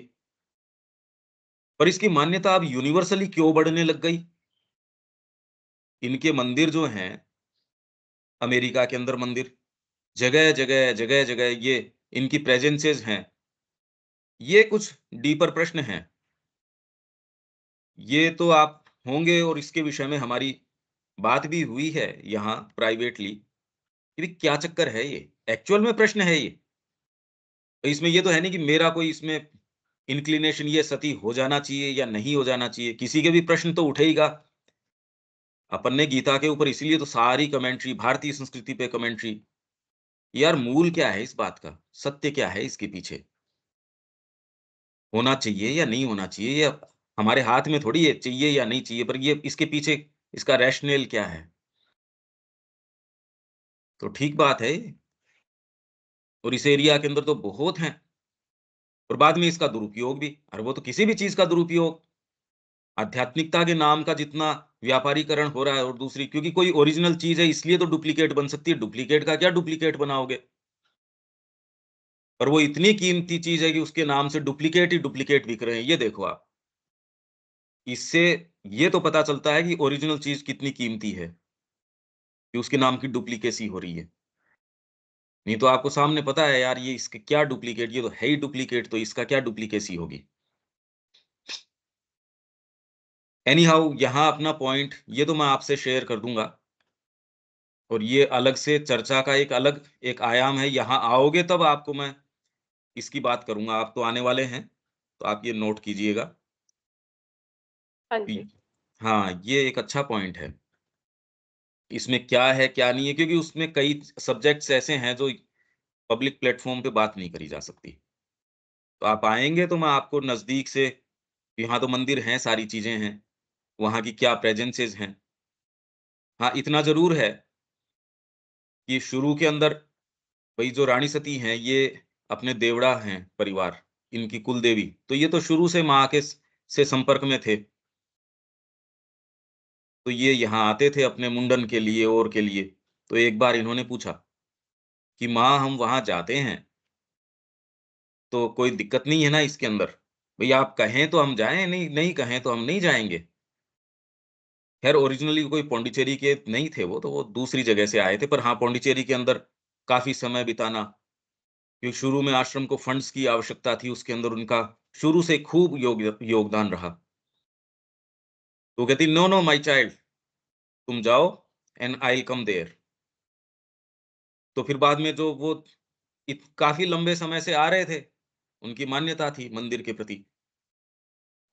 पर इसकी मान्यता अब यूनिवर्सली क्यों बढ़ने लग गई? इनके मंदिर जो हैं, अमेरिका के अंदर मंदिर, जगह-जगह, जगह-जगह ये इनकी प्रेजेंसेस हैं। ये कुछ डीपर प्रश्न हैं। ये तो आप होंगे और इसके विषय में हमारी बात भी हुई है यहाँ प्राइवेटली, कि भी क्या चक्कर है ये? एक्चुअल में प्रश्न है ये। इसमें ये तो है नहीं कि मेरा कोई इसमें इंक्लिनेशन ये सती हो जाना चाहिए या नहीं हो जाना चाहिए, किसी के भी प्रश्न तो उठेगा। अपन ने गीता के ऊपर इसीलिए तो सारी कमेंट्री, भारतीय संस्कृति पे कमेंट्री, यार मूल क्या है इस बात का? सत्य क्या है इसके पीछे? होना चाहिए या नहीं होना चाहिए, ये हमारे हाथ में थोड़ी है, चाहिए या नहीं चाहिए, पर ये इसके पीछे इसका रैशनल क्या है? तो ठीक बात है ये, और इस एरिया के अंदर तो बहुत हैं, और बाद में इसका दुरुपयोग भी, और वो तो किसी भी चीज़ का दुरुपयोग, आध्यात्मिकता के नाम का जितना व्यापारीकरण हो रहा है, और दूसरी क्योंकि कोई ओरिजिनल चीज़ है इसलिए तो डुप्लीकेट बन सकती है, डुप्लीकेट का क्या डुप्लीकेट बनाओगे? और वो इतनी कीमती चीज़ है कि उसके नाम से डुप्लीकेट ही डुप्लीकेट बिक रहे हैं, ये देखो आप। इससे ये तो पता चलता है कि ओरिजिनल चीज़ कितनी कीमती है, कि उसके नाम की डुप्लीकेसी हो रही है। नहीं तो आपको सामने पता है यार ये इसके क्या डुप्लीकेट, ये तो है ही डुप्लीकेट, तो इसका क्या डुप्लीकेसी होगी। एनी हाउ यहाँ अपना पॉइंट ये तो मैं आपसे शेयर कर दूँगा, और ये अलग से चर्चा का एक अलग एक आयाम है, यहाँ आओगे तब आपको मैं इसकी बात करूँगा, आप तो आने वाले हैं, तो आप ये नोट कीजिएगा हाँ कि जी, हाँ, ये एक अच्छा पॉइंट है। इसमें क्या है, क्या नहीं है, क्योंकि उसमें कई सब्जेक्ट्स ऐसे हैं जो पब्लिक प्लेटफ़ॉर्म पे बात नहीं करी जा सकती। तो आप आएँगे तो मैं आपको नज़दीक से, यहाँ तो मंदिर हैं, सारी चीज़ें हैं, वहाँ की क्या प्रेज़ेंसेस हैं। हाँ, इतना ज़रूर है कि शुरू के अंदर वही जो रानी सती हैं, ये अपने देवड़ा हैं परिवार, इनकी कुलदेवी, तो ये तो शुरू से माँ के से संपर्क में थे। तो ये यहाँ आते थे अपने मुंडन के लिए और के लिए। तो एक बार इन्होंने पूछा कि माँ हम वहाँ जाते हैं, तो कोई दिक्कत नहीं है ना इसके अंदर? भई आप कहें तो हम जाएँ, नहीं नहीं कहें तो हम नहीं जाएँगे। ख़ैर ओरिजिनली कोई पॉन्डिचेरी के नहीं थे वो, तो वो दूसरी जगह से आए थे। पर हाँ, पॉन्डिचेरी के अंदर काफ़ी समय बिताना, क्योंकि शुरू में आश्रम को फंड्स की आवश्यकता थी, उसके अंदर उनका शुरू से खूब योगदान रहा। तो वो कहती, "नो, नो माय चाइल्ड, तुम जाओ and I will come there." तो फिर बाद में जो वो काफ़ी लंबे समय से आ रहे थे, उनकी मान्यता थी मंदिर के प्रति।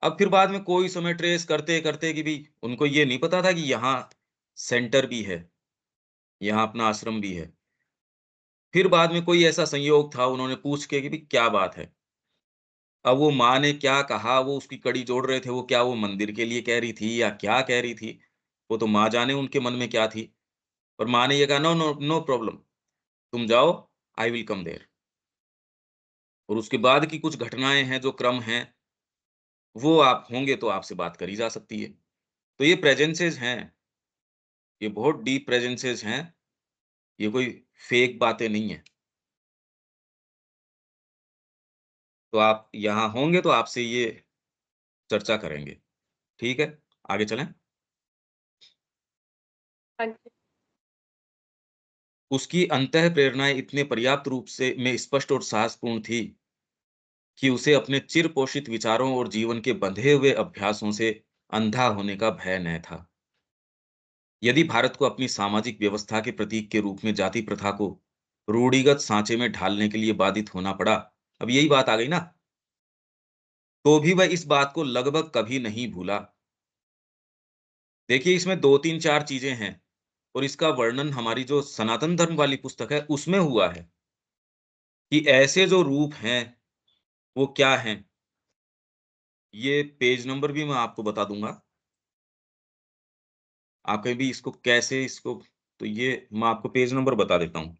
अब फिर बाद में कोई समय ट्रेस करते-करते कि भई उनको ये नहीं पता था कि यहाँ सेंटर भी है, यहाँ अपना आश्रम भी है। फिर बाद में कोई ऐसा संयोग था, उन्होंने पूछ के कि भई क्या बात है? अब वो माँ ने क्या कहा, वो उसकी कड़ी जोड़ रहे थे, वो क्या वो मंदिर के लिए कह रही थी या क्या कह रही थी? वो तो माँ जाने उनके मन में क्या थी। पर माँ ने ये कहा, "नो, नो, नो प्रॉब्लम, तुम जाओ, आई विल कम देयर।" और उसके बाद की कुछ घटनाएँ हैं, जो क्रम हैं, वो आप होंगे तो आपसे बात करी जा सकती है। तो ये प्रेज़ेंसेस हैं, ये बहुत डीप प्रेज़ेंसेस हैं, ये कोई फ़ेक बातें नहीं हैं। तो आप यहाँ होंगे तो आपसे ये चर्चा करेंगे, ठीक है? आगे चलें? हाँ जी, उसकी अंतःप्रेरणाएँ इतने पर्याप्त रूप से में स्पष्ट और साहसपूर्ण थी कि उसे अपने चिरपोषित विचारों और जीवन के बंधे हुए अभ्यासों से अंधा होने का भय न था। यदि भारत को अपनी सामाजिक व्यवस्था के प्रतीक के रूप में जाति प्रथा को रूढ़िगत सांचे में ढालने के लिए बाधित होना पड़ा, अब यही बात आ गई ना, तो भी वह इस बात को लगभग कभी नहीं भूला। देखिए इसमें 2-3-4 चीज़ें हैं, और इसका वर्णन हमारी जो सनातन धर्म वाली पुस्तक है, उसमें हुआ है कि ऐसे जो रूप हैं, वो क्या हैं? ये पेज नंबर भी मैं आपको बता दूँगा। आप कहीं भी इसको कैसे इसको, तो ये मैं आपको पेज नंबर बता देता हूँ।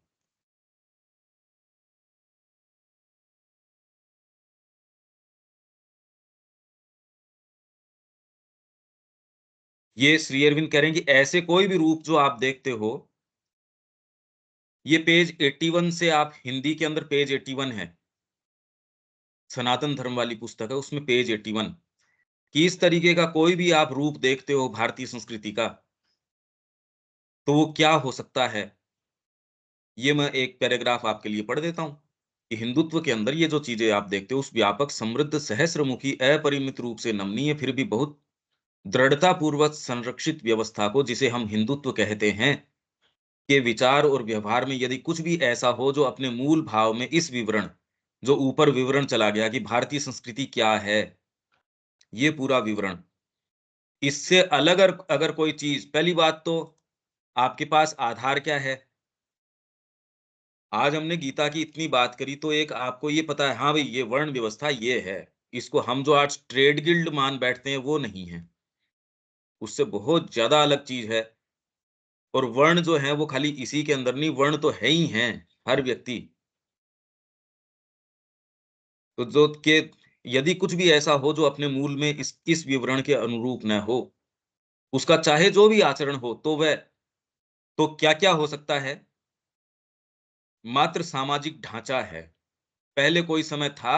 ये श्री अरविंद कह रहे हैं कि ऐसे कोई भी रूप जो आप देखते हो, ये पेज 81 से, आप हिंदी के अंदर पेज 81 है, सनातन धर्म वाली पुस्तक है, उसमें पेज 81। कि इस तरीके का कोई भी आप रूप देखते हो भारतीय संस्कृति का, तो वो क्या हो सकता है? ये मैं एक पैराग्राफ आपके लिए पढ़ देता हूँ, कि हिंदुत्व के अंदर ये जो चीज़ें आप देखते हो, उस व्यापक, समृद्ध, सहस्रमुखी, अपरिमित रूप से नमनीय, फिर भी बहुत दृढ़तापूर्वक संरक्षित व्यवस्था को, जिसे हम हिंदुत्व कहते हैं, के विचार और व्यवहार में यदि कुछ भी ऐसा हो जो अपने मूल भाव में इस विवरण, जो ऊपर विवरण चला गया कि भारतीय संस्कृति क्या है, ये पूरा विवरण, इससे अलग अगर अगर कोई चीज़, पहली बात तो आपके पास आधार क्या है? आज हमने गीता की इतनी बात करी, तो एक आपको ये पता है, हाँ भाई, ये वर्ण व्यवस्था ये है। इसको हम जो आज ट्रेड गिल्ड मान बैठते हैं, वो नहीं है। उससे बहुत ज़्यादा अलग चीज़ है। और वर्ण जो है वो खाली इसी के अंदर नहीं, वर्ण तो है ही हैं, हर व्यक्ति। तो जो के यदि कुछ भी ऐसा हो जो अपने मूल में इस विवरण के अनुरूप न हो, उसका चाहे जो भी आचरण हो, तो वह, तो क्या-क्या हो सकता है? मात्र सामाजिक ढाँचा है। पहले कोई समय था,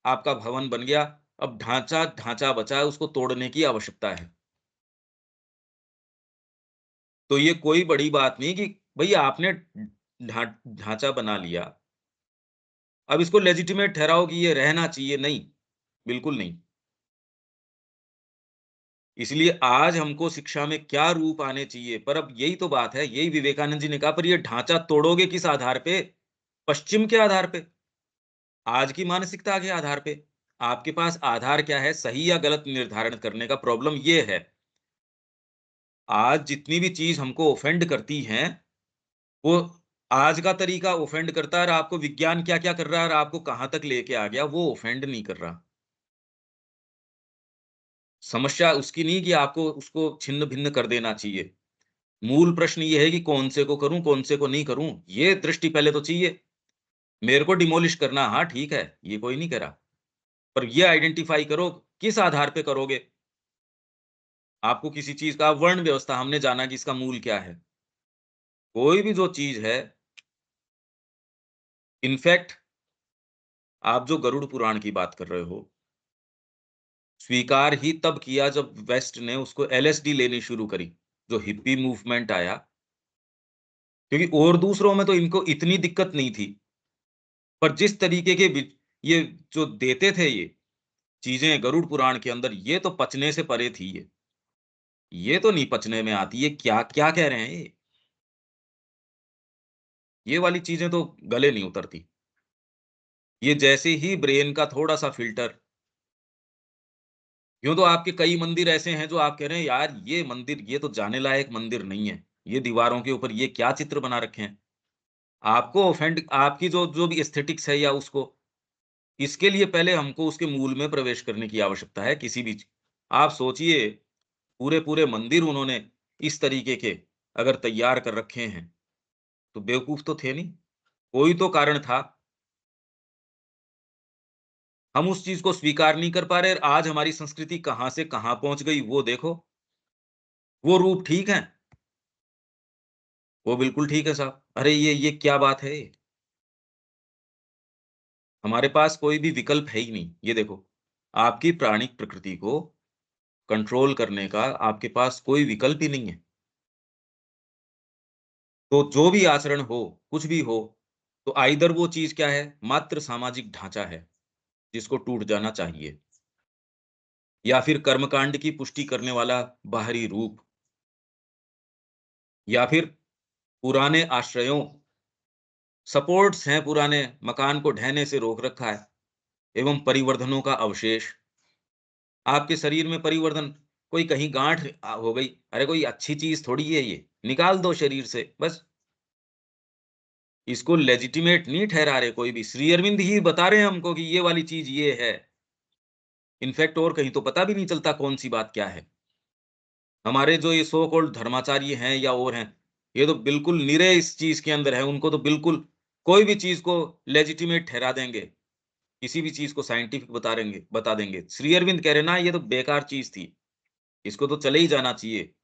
आपका भवन बन गया, अब ढाँचा ढाँचा बचा है, उसको तोड़ने की आवश्यकता है। तो ये कोई बड़ी बात नहीं कि भई आपने ढाँचा बना लिया, अब इसको लेजिटिमेट ठहराओ कि ये रहना चाहिए, नहीं, बिल्कुल नहीं। इसलिए आज हमको शिक्षा में क्या रूप आने चाहिए, पर अब यही तो बात है, यही विवेकानंद जी ने कहा, पर ये ढाँचा तोड़ोगे किस आधार पे? पश्चिम के आधार पे, आज की मानसिकता के आधार पे। आपके पास आधार क्या है, सही या गलत निर्धारण करने का? प्रॉब्लम ये है, आज जितनी भी चीज़ हमको ऑफेंड करती हैं, वो आज का तरीका ऑफेंड करता है, और आपको विज्ञान क्या-क्या कर रहा है और आपको कहाँ तक लेके आ गया, वो ऑफेंड नहीं कर रहा। समस्या उसकी नहीं कि आपको उसको छिन्न-भिन्न कर देना चाहिए। मूल प्रश्न ये है कि कौन से को करूँ, कौन से को नहीं करूँ, ये दृष्टि पहले तो चाहिए। मेरे को डिमोलिश करना, हाँ, ठीक है, ये कोई नहीं कह रहा। पर ये आइडेंटिफ़ाई करो, किस आधार पे करोगे? आपको किसी चीज़ का वर्ण व्यवस्था, हमने जाना कि इसका मूल क्या है। कोई भी जो चीज़ है, इनफैक्ट आप जो गरुड़ पुराण की बात कर रहे हो, स्वीकार ही तब किया जब वेस्ट ने उसको एलएसडी लेनी शुरू करी, जो हिप्पी मूवमेंट आया, क्योंकि और दूसरों में तो इनको इतनी दिक्कत नहीं थी। पर जिस तरीके के ये जो देते थे ये चीज़ें गरुड़ पुराण के अंदर, ये तो पचने से परे थी ये। ये तो नहीं पचने में आती, ये क्या कह रहे हैं ये? ये वाली चीज़ें तो गले नहीं उतरती। ये जैसे ही ब्रेन का थोड़ा-सा फ़िल्टर, यूँ तो आपके कई मंदिर ऐसे हैं जो आप कह रहे हैं, यार ये मंदिर, ये तो जाने लायक मंदिर नहीं है। ये दीवारों के ऊपर ये क्या चित्र बना रखे हैं? आपको ऑफेंड, आपकी जो जो भी एस्थेटिक्स है या उसको, इसके लिए पहले हमको उसके मूल में प्रवेश करने की आवश्यकता है किसी भी आप सोचिए, पूरे-पूरे मंदिर उन्होंने इस तरीके के अगर तैयार कर रखे हैं, तो बेवकूफ़ तो थे नहीं। कोई तो कारण था। हम उस चीज़ को स्वीकार नहीं कर पा रहे, और आज हमारी संस्कृति कहाँ से कहाँ पहुँच गई, वो देखो। वो रूप ठीक है, वो बिल्कुल ठीक है साहब। अरे ये क्या बात है ये? हमारे पास कोई भी विकल्प है ही नहीं। ये देखो, आपकी प्राणिक प्रकृति को कंट्रोल करने का आपके पास कोई विकल्प ही नहीं है। तो जो भी आचरण हो, कुछ भी हो, तो आइदर वो चीज़ क्या है, मात्र सामाजिक ढाँचा है, जिसको टूट जाना चाहिए, या फिर कर्मकांड की पुष्टि करने वाला बाहरी रूप, या फिर पुराने आश्रयों, सपोर्ट्स हैं, पुराने मकान को ढहने से रोक रखा है, एवं परिवर्धनों का अवशेष। आपके शरीर में परिवर्तन, कोई कहीं गाँठ हो गई, अरे कोई अच्छी चीज़ थोड़ी है ये, निकाल दो शरीर से, बस। इसको लेजिटिमेट नहीं ठहरा रहे कोई भी। श्री अरविंद ही बता रहे हैं हमको कि ये वाली चीज़ ये है। इनफैक्ट और कहीं तो पता भी नहीं चलता कौन-सी बात क्या है। हमारे जो ये सो कॉल्ड धर्माचार्य हैं या और हैं, ये तो बिल्कुल निरे इस चीज़ के अंदर है, उनको तो बिल्कुल कोई भी चीज़ को लेजिटिमेट ठहरा देंगे, किसी भी चीज़ को साइंटिफिक बता देंगे। श्री अरविंद कह रहे हैं ना, ये तो बेकार चीज़ थी, इसको तो चले ही जाना चाहिए।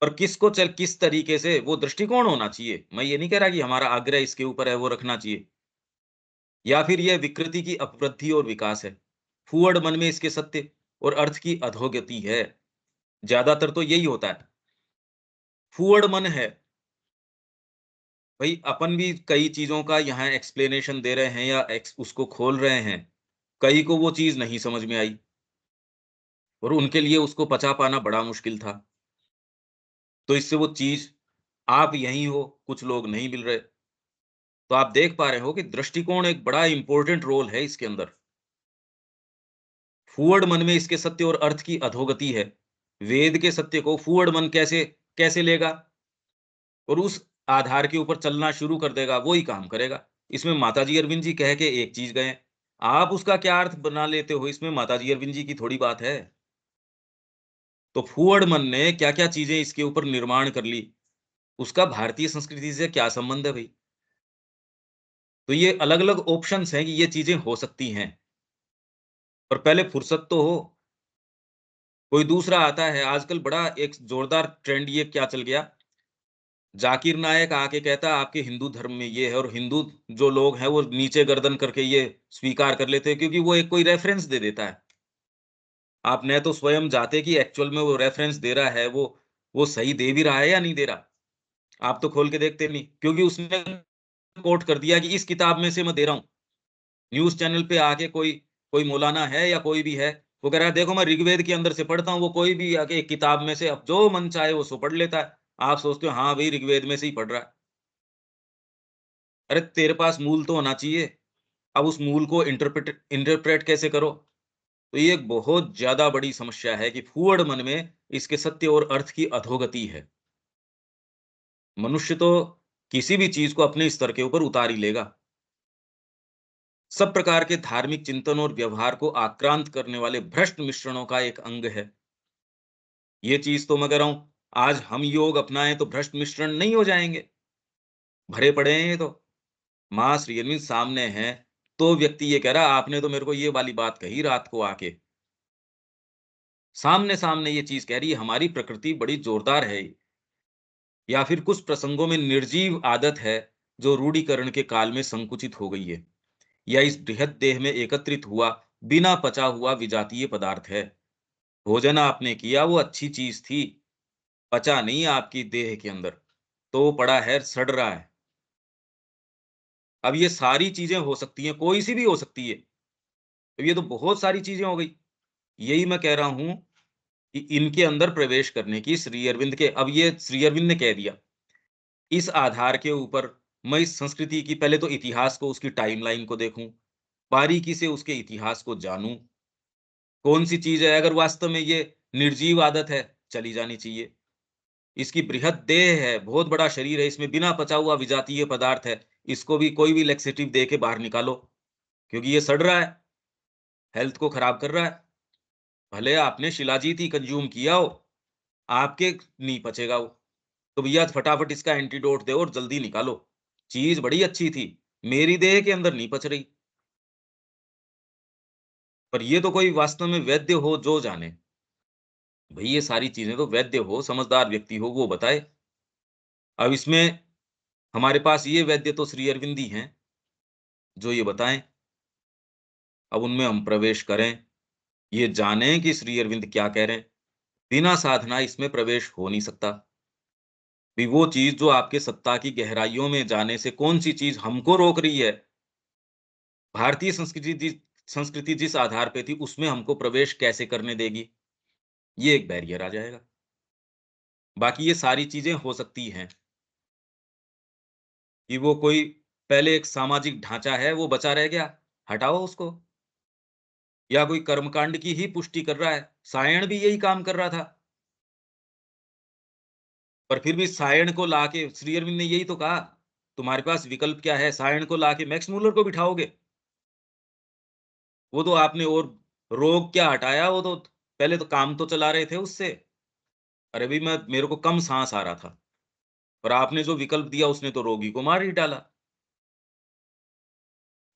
पर किस तरीके से, वो दृष्टिकोण होना चाहिए। मैं ये नहीं कह रहा कि हमारा आग्रह इसके ऊपर है, वो रखना चाहिए। या फिर यह विकृति की अपवृद्धि और विकास है। फूहड़ मन में इसके सत्य। और अर्थ की अधोगति है। ज्यादातर तो यही होता है। फूहड़ मन है। भाई अपन भी कई चीजों का यहाँ एक्सप्लेनेशन दे रहे हैं या उसको खोल रहे हैं। कई को वो चीज नहीं समझ में आई और उनके लिए उसको पचा पाना बड़ा मुश्किल था। तो इससे वो चीज, आप यहीं हो, कुछ लोग नहीं मिल रहे। तो आप देख पा रहे हो कि दृष्टिकोण एक बड़ा इंपॉर्टेंट रोल है इसके अंदर। फूहड़ मन में इसके सत्य और अर्थ की अधोगति है। वेद के सत्य को फूहड़ मन कैसे कैसे लेगा और उस आधार के ऊपर चलना शुरू कर देगा, वो ही काम करेगा। इसमें माताजी अरविंद जी कह के एक चीज गए, आप उसका क्या अर्थ बना लेते हो, इसमें माताजी अरविंद जी की थोड़ी बात है। तो फूहड़ मन ने क्या क्या चीजें इसके ऊपर निर्माण कर ली, उसका भारतीय संस्कृति से क्या संबंध है भाई। तो ये अलग अलग ऑप्शंस हैं कि ये चीजें हो सकती हैं, पर पहले फुर्सत तो हो। कोई दूसरा आता है आजकल, बड़ा एक जोरदार ट्रेंड ये क्या चल गया, जाकिर नायक आके कहता है आपके हिंदू धर्म में ये है, और हिंदू जो लोग हैं वो नीचे गर्दन करके ये स्वीकार कर लेते हैं, क्योंकि वो एक कोई रेफरेंस दे देता है। आप न तो स्वयं जाते कि एक्चुअल में वो रेफरेंस दे रहा है, वो सही दे भी रहा है या नहीं दे रहा। आप तो खोल के देखते नहीं, क्योंकि उसने कोट कर दिया कि इस किताब में से मैं दे रहा हूँ। न्यूज़ चैनल पे आके कोई कोई मौलाना है या कोई भी है, वो कह रहा है देखो मैं ऋग्वेद के अंदर से पढ़ता हूँ, वो कोई भी आके एक किताब में से अब जो मन चाहे वो सो पढ़ लेता है। आप सोचते हो हाँ भाई ऋग्वेद में से ही पढ़ रहा है। अरे तेरे पास मूल तो होना चाहिए। अब उस मूल को इंटरप्रेट इंटरप्रेट कैसे करो? तो ये एक बहुत ज्यादा बड़ी समस्या है कि फूहड़ मन में इसके सत्य और अर्थ की अधोगति है। मनुष्य तो किसी भी चीज को अपने स्तर के ऊपर उतार ही लेगा। सब प्रकार के धार्मिक चिंतन और व्यवहार को आक्रांत करने वाले भ्रष्ट मिश्रणों का एक अंग है। ये चीज तो मैं कह रहा हूं, आज हम योग अपनाएं तो भ्रष्ट मिश्रण नहीं हो जाएंगे। भरे पड़े हैं ये तो। माँ श्री अरविंद सामने हैं, तो व्यक्ति ये कह रहा है आपने तो मेरे को ये वाली बात कही रात को आके। सामने सामने ये चीज कह रही है हमारी प्रकृति बड़ी जोरदार है। या फिर कुछ प्रसंगों में निर्जीव आदत है जो रूढ़ीकरण के काल में संकुचित हो गई है, या इस बृहद देह में एकत्रित हुआ बिना पचा हुआ विजातीय पदार्थ है। भोजन आपने किया वो अच्छी चीज थी, पचा नहीं आपकी देह के अंदर, तो वो पड़ा है सड़ रहा है। अब ये सारी चीजें हो सकती हैं, कोई सी भी हो सकती है। तो ये तो बहुत सारी चीजें हो गई। यही मैं कह रहा हूं कि इनके अंदर प्रवेश करने की श्री अरविंद के, अब ये श्री अरविंद ने कह दिया, इस आधार के ऊपर मैं इस संस्कृति की पहले तो इतिहास को, उसकी टाइमलाइन को देखूं, बारीकी से उसके इतिहास को जानूं। कौन सी चीज है अगर वास्तव में ये निर्जीव आदत है, चली जानी चाहिए। इसकी बृहद देह है, बहुत बड़ा शरीर है, इसमें बिना पचा हुआ विजातीय पदार्थ है, इसको भी कोई भी लैक्सेटिव दे के बाहर निकालो, क्योंकि ये सड़ रहा है, हेल्थ को खराब कर रहा है। भले आपने शिलाजीत ही कंज्यूम किया हो, आपके नहीं पचेगा वो। तो भैया फटाफट इसका एंटीडोट दो और जल्दी निकालो। चीज बड़ी अच्छी थी, मेरी देह के अंदर नहीं पच रही। पर ये तो कोई वास्तव में वैद्य हो जो जाने। भाई ये सारी चीजें तो वैद्य हो, समझदार व्यक्ति हो, वो बताए। अब इसमें हमारे पास ये वैद्य तो श्री अरविंद ही हैं, जो ये बताएं। अब उनमें हम प्रवेश करें, ये जानें कि श्री अरविंद क्या कह रहे हैं। बिना साधना इसमें प्रवेश हो नहीं सकता। भी वो चीज जो आपके सत्ता की गहराइयों में जाने से, कौन सी चीज हमको रोक रही है, भारतीय संस्कृति जिस आधार पे थी उसमें हमको प्रवेश कैसे करने देगी, ये एक बैरियर आ जाएगा। बाकी ये सारी चीजें हो सकती हैं कि वो कोई पहले एक सामाजिक ढांचा है वो बचा रह गया, हटाओ उसको। या कोई कर्मकांड की ही पुष्टि कर रहा है, सायण भी यही काम कर रहा था। पर फिर भी सायण को लाके श्री अरविंद ने यही तो कहा, तुम्हारे पास विकल्प क्या है, सायण को लाके मैक्स मूलर को बिठाओगे। वो तो आपने और रोग क्या हटाया, वो तो पहले तो काम तो चला रहे थे उससे। अरे भाई मैं, मेरे को कम सांस आ रहा था, पर आपने जो विकल्प दिया उसने तो रोगी को मार ही डाला।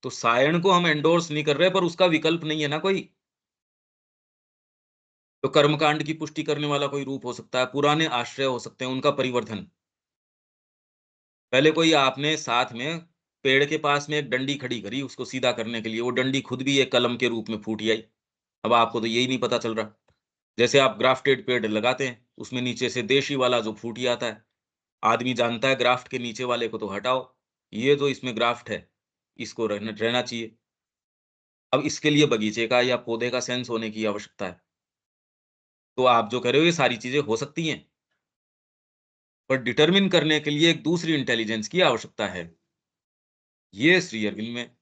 तो सायण को हम एंडोर्स नहीं कर रहे, पर उसका विकल्प नहीं है ना कोई। तो कर्मकांड की पुष्टि करने वाला कोई रूप हो सकता है, पुराने आश्रय हो सकते हैं, उनका परिवर्धन। पहले कोई आपने साथ में पेड़ के पास में एक डंडी खड़ी करी उसको सीधा करने के लिए, वो डंडी खुद भी एक कलम के रूप में फूट आई। अब आपको तो यही नहीं पता चल रहा। जैसे आप ग्राफ्टेड पेड़ लगाते हैं, उसमें नीचे से देशी वाला जो फूटी आता है, आदमी जानता है ग्राफ्ट के नीचे वाले को तो हटाओ, ये जो इसमें ग्राफ्ट है, इसको रहना रहना चाहिए। अब इसके लिए बगीचे का या पौधे का सेंस होने की आवश्यकता है। तो आप जो कह रहे हो ये सारी चीज़ें हो सकती हैं, पर डिटरमिन करने के लिए एक दूसरी इंटेलिजेंस की आवश्यकता है। ये श्री अरविंद में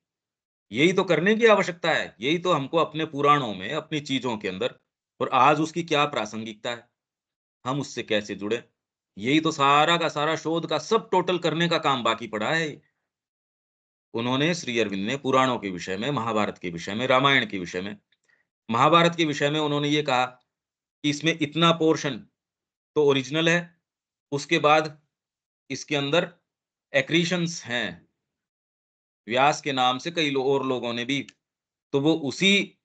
यही तो करने की आवश्यकता है। यही तो हमको अपने पुराणों में, अपनी चीज़ों के अंदर और आज उसकी क्या प्रासंगिकता है, हम उससे कैसे जुड़े, यही तो सारा का सारा शोध का सब टोटल करने का काम बाकी पड़ा है। उन्होंने श्री अरविंद ने पुराणों के विषय में, महाभारत के विषय में, रामायण के विषय में, महाभारत के विषय में उन्होंने ये कहा कि इसमें इतना पोर्शन तो ओरिजिनल है, उसके बाद इसके अंदर एक्रीशंस हैं। व्यास के नाम से कई और लोगों ने भी, तो वो उसी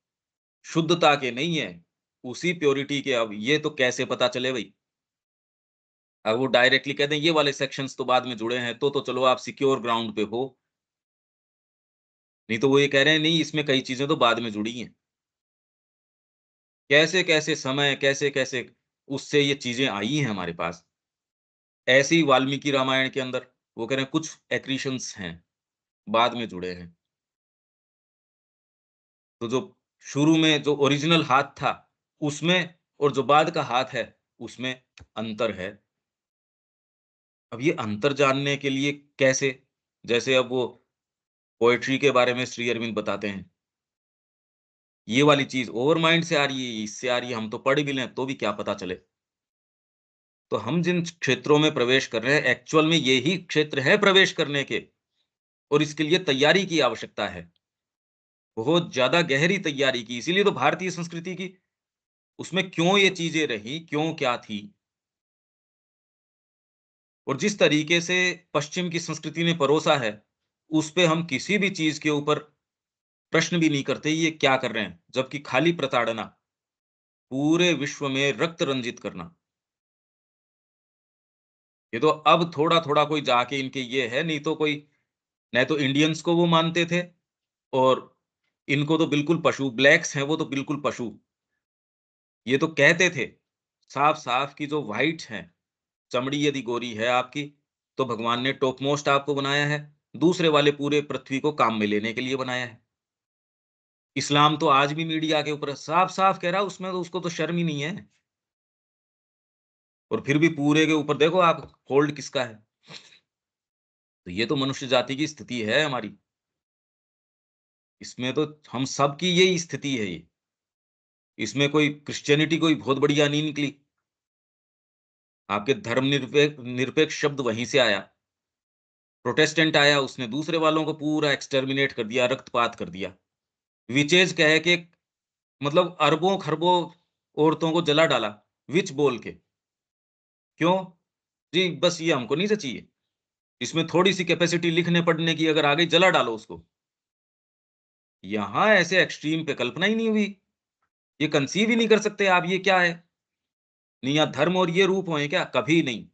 शुद्धता के नहीं है, उसी प्योरिटी के। अब ये तो कैसे पता चले भई? अब वो डायरेक्टली कह दें ये वाले सेक्शंस तो बाद में जुड़े हैं, तो चलो आप सिक्योर ग्राउंड पे हो। नहीं तो वो ये कह रहे हैं नहीं इसमें कई चीज़ें तो बाद में जुड़ी हैं। कैसे-कैसे समय, कैसे-कैसे उससे ये चीज़ें आई हैं हमारे पास। ऐसे ही वाल्मीकि रामायण के अंदर वो कह रहे हैं कुछ एक्रीशंस हैं, बाद में जुड़े हैं। तो जो शुरू में जो ओरिजिनल हाथ था, उसमें और जो बाद का हाथ है, उसमें अंतर है। अब ये अंतर जानने के लिए कैसे? जैसे अब वो पोएट्री के बारे में श्री अरविंद बताते हैं, ये वाली चीज़ ओवर माइंड से आ रही है, इससे आ रही है, हम तो पढ़ भी लें, तो भी क्या पता चले। तो हम जिन क्षेत्रों में प्रवेश कर रहे हैं, एक्चुअल में यही क्षेत्र है प्रवेश करने के और इसके लिए तैयारी की आवश्यकता है। बहुत ज़्यादा गहरी तैयारी की, इसीलिए तो भारतीय संस्कृति की उसमें क्यों ये चीज़ें रहीं, क्यों क्या थी और जिस तरीके से पश्चिम की संस्कृति ने परोसा है, उस पे हम किसी भी चीज़ के ऊपर प्रश्न भी नहीं करते, ये क्या कर रहे हैं? जबकि खाली प्रताड़ना, पूरे विश्व में रक्त रंजित करना। ये तो अब थोड़ा-थोड़ा कोई जाके इनके ये है, नहीं तो कोई नहीं तो इंडियंस को वो मानते थे और इनको तो बिल्कुल पशु, ब्लैक्स हैं वो तो बिल्कुल पशु। ये तो कहते थे, साफ-साफ कि जो व्हाइट हैं, चमड़ी यदि गोरी है आपकी, तो भगवान ने टॉप मोस्ट आपको बनाया है, दूसरे वाले पूरे पृथ्वी को काम में लेने के लिए बनाया है। इस्लाम तो आज भी मीडिया के ऊपर साफ-साफ कह रहा है, उसमें तो उसको तो शर्म ही नहीं है और फिर भी पूरे के ऊपर देखो आप होल्ड किसका है। तो ये तो मनुष्य जाति की स्थिति है हमारी। इसमें तो हम सब की यही स्थिति है ये। इसमें कोई क्रिश्चियनिटी कोई बहुत बढ़िया नहीं निकली। आपके निरपेक्ष शब्द वहीं से आया। प्रोटेस्टेंट आया, उसने दूसरे वालों को पूरा एक्सटर्मिनेट कर दिया, रक्तपात कर दिया। विचेज़ कह के मतलब अरबों-खरबों औरतों को जला डाला, विच बोल के। क्यों? जी, बस ये हमको नहीं चाहिए। इसमें थोड़ी-सी कैपेसिटी लिखने-पढ़ने की अगर आ गई, जला डालो उसको। यहाँ ऐसे एक्सट्रीम पे कल्पना ही नहीं हुई। ये कंसीव ही नहीं कर सकते आप, ये क्या है? नहीं यहाँ धर्म और ये रूप हुए क्या? कभी नहीं।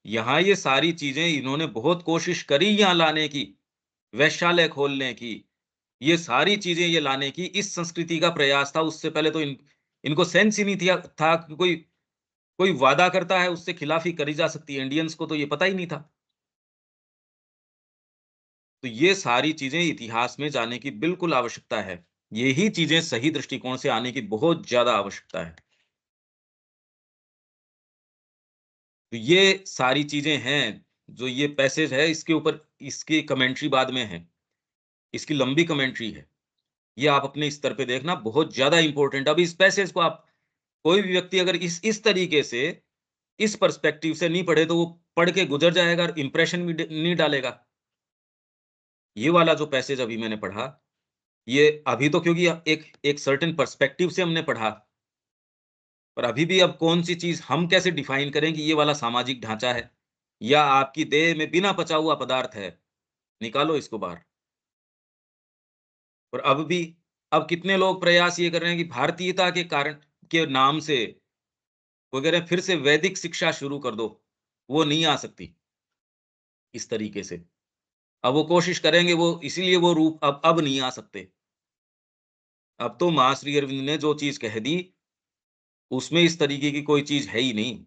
यहाँ ये सारी चीज़ें इन्होंने बहुत कोशिश करी यहाँ लाने की, वैश्यालय खोलने की, ये सारी चीज़ें ये लाने की, इस संस्कृति का प्रयास था। उससे पहले तो इनको सेंस ही नहीं था कि कोई कोई वादा करता है, उससे खिलाफ़ी करी जा सकती है। इंडियंस को तो ये पता ही नहीं था। तो ये सारी चीज़ें इतिहास में जाने की बिल्कुल आवश्यकता है। यही चीज़ें सही दृष्टिकोण से आने की बहुत ज़्यादा आवश्यकता है। तो ये सारी चीज़ें हैं, जो ये पैसेज है इसके ऊपर इसकी कमेंट्री बाद में है। इसकी लंबी कमेंट्री है। ये आप अपने स्तर पे देखना बहुत ज़्यादा इम्पोर्टेंट। अब इस पैसेज को आप कोई भी व्यक्ति अगर इस तरीके से, इस पर्सपेक्टिव से नहीं पढ़े तो वो पढ़ के गुज़र जाएगा और इंप्रेशन भी नहीं डालेगा। ये वाला जो पैसेज अभी मैंने पढ़ा, ये अभी तो क्योंकि एक एक सर्टेन पर्सपेक्टिव से हमने पढ़ा, पर अभी भी अब कौन-सी चीज़ हम कैसे डिफाइन करें कि ये वाला सामाजिक ढाँचा है या आपकी देह में बिना पचा हुआ पदार्थ है, निकालो इसको बाहर। और अब कितने लोग प्रयास ये कर रहे हैं कि भारतीयता के कारण के नाम से वो कह रहे हैं फिर से वैदिक शिक्षा शुरू कर दो, वो नहीं आ सकती इस तरीके से। अब वो कोशिश करेंगे वो इसीलिए वो रूप अब नहीं आ सकते। अब तो माँ श्री अरविंद ने जो चीज कह दी, उसमें इस तरीके की कोई चीज है ही नहीं।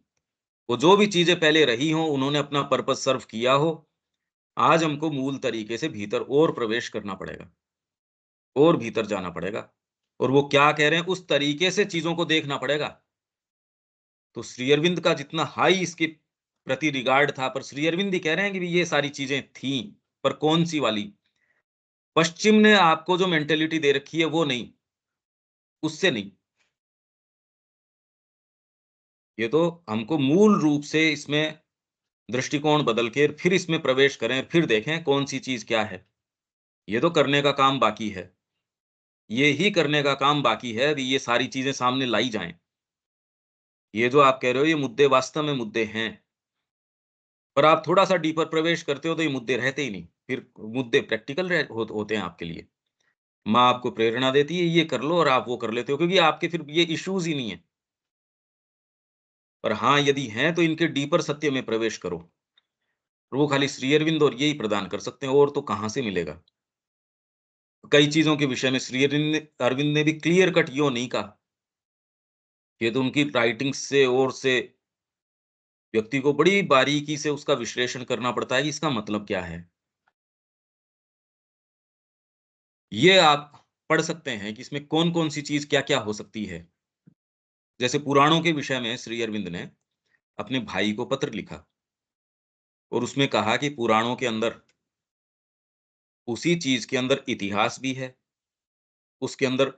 वो जो भी चीजें पहले रही हों, उन्होंने अपना पर्पस सर्व किया हो। आज हमको मूल तरीके से भीतर और प्रवेश करना पड़ेगा, और भीतर जाना पड़ेगा, और वो क्या कह रहे हैं उस तरीके से चीजों को देखना पड़ेगा। तो श्री अरविंद का जितना हाई इसके प्रति रिगार्ड था, पर श्री अरविंद ही कह रहे हैं कि भी ये सारी चीजें थी, पर कौन सी वाली? पश्चिम ने आपको जो मेंटेलिटी दे रखी है वो नहीं, उससे नहीं। ये तो हमको मूल रूप से इसमें दृष्टिकोण बदल के फिर इसमें प्रवेश करें, फिर देखें कौन सी चीज क्या है। ये तो करने का काम बाकी है। ये ही करने का काम बाकी है कि ये सारी चीजें सामने लाई जाएं। ये जो आप कह रहे हो ये मुद्दे वास्तव में मुद्दे हैं, पर आप थोड़ा सा डीपर प्रवेश करते हो तो ये मुद्दे रहते ही नहीं। फिर मुद्दे प्रैक्टिकल होते हैं आपके लिए। माँ आपको प्रेरणा देती है, ये कर लो, और आप वो कर लेते हो क्योंकि आपके फिर ये इश्यूज ही नहीं है। पर हाँ, यदि हैं तो इनके डीपर सत्य में प्रवेश करो, और वो खाली श्री अरविंद और यही प्रदान कर सकते हैं, और तो कहाँ से मिलेगा। कई चीजों के विषय में श्री अरविंद ने भी क्लियर कट यो नहीं कहा। ये तो उनकी राइटिंग से और से व्यक्ति को बड़ी बारीकी से उसका विश्लेषण करना पड़ता है कि इसका मतलब क्या है। ये आप पढ़ सकते हैं कि इसमें कौन-कौन सी चीज़ क्या-क्या हो सकती है। जैसे पुराणों के विषय में श्री अरविंद ने अपने भाई को पत्र लिखा, और उसमें कहा कि पुराणों के अंदर, उसी चीज़ के अंदर इतिहास भी है, उसके अंदर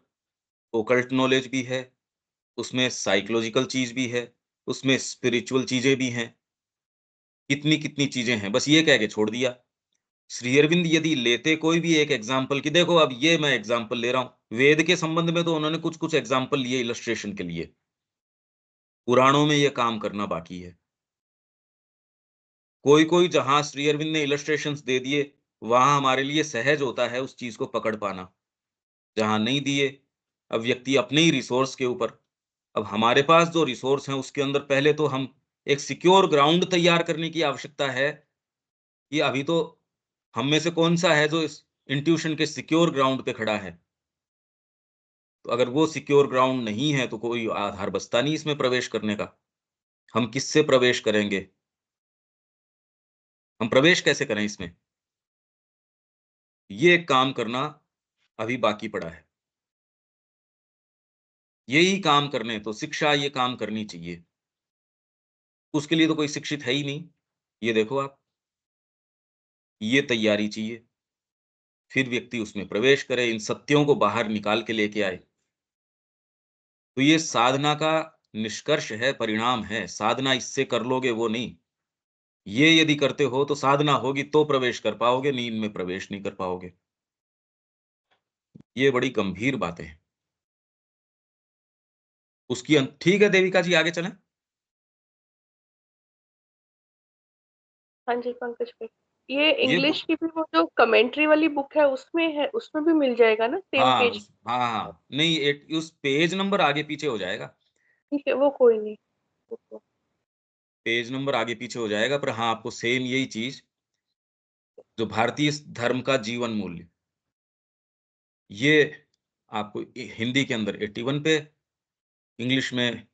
ओकल्ट नॉलेज भी है, उसमें साइकोलॉजिकल चीज़ भी है, उसमें स्पिरिचुअल चीज़ें भी हैं। कितनी-कितनी चीज़ें हैं, बस ये कह के छोड़ दिया। श्री अरविंद यदि लेते कोई भी एक एग्ज़ाम्पल कि देखो अब ये मैं एग्ज़ाम्पल ले रहा हूँ, वेद के संबंध में तो उन्होंने कुछ-कुछ एग्ज़ाम्पल लिए इलस्ट्रेशन के लिए, पुराणों में ये काम करना बाकी है। कोई-कोई जहाँ श्री अरविंद ने इलस्ट्रेशंस दे दिए, वहाँ हमारे लिए सहज होता है उस चीज़ को पकड़ पाना। जहाँ नहीं दिए, अब व्यक्ति अपने ही रिसोर्स के ऊपर, अब हमारे पास जो रिसोर्स हैं उसके अंदर पहले तो हम एक सिक्योर ग्राउंड तैयार करने की आवश्यकता है, कि अभी तो हम में से कौन-सा है जो इस इंट्यूशन के सिक्योर ग्राउंड पे खड़ा है। तो अगर वो सिक्योर ग्राउंड नहीं है, तो कोई आधार बचता नहीं इसमें प्रवेश करने का। हम किससे प्रवेश करेंगे? हम प्रवेश कैसे करें इसमें? ये काम करना अभी बाकी पड़ा है। यही काम करने तो शिक्षा ये काम करनी चाहिए। उसके लिए तो कोई शिक्षित है ही नहीं। ये देखो आप, ये तैयारी चाहिए। फिर व्यक्ति उसमें प्रवेश करे, इन सत्यों को बाहर निकाल के लेके आए। तो ये साधना का निष्कर्ष है, परिणाम है। साधना इससे कर लोगे वो नहीं। ये यदि करते हो तो साधना होगी तो प्रवेश कर पाओगे, नींद में प्रवेश नहीं कर पाओगे। ये बड़ी गंभीर बातें हैं। उसकी ठीक है देविका जी, आगे चलें? हाँ जी पंकज भाई, ये ये इंग्लिश बुक, की भी वो जो कमेंट्री वाली बुक है उसमें है, उसमें भी मिल जाएगा ना सेम हाँ, पेज? हाँ, हाँ। नहीं, उस पेज नंबर आगे पीछे हो जाएगा। ठीक है, वो कोई नहीं। वो तो- पेज नंबर आगे पीछे हो जाएगा, पर हाँ, आपको सेम यही चीज़, जो भारतीय धर्म का जीवन मूल्य, ये आपको हिंदी के अंदर 81 पे, इंग्लिश में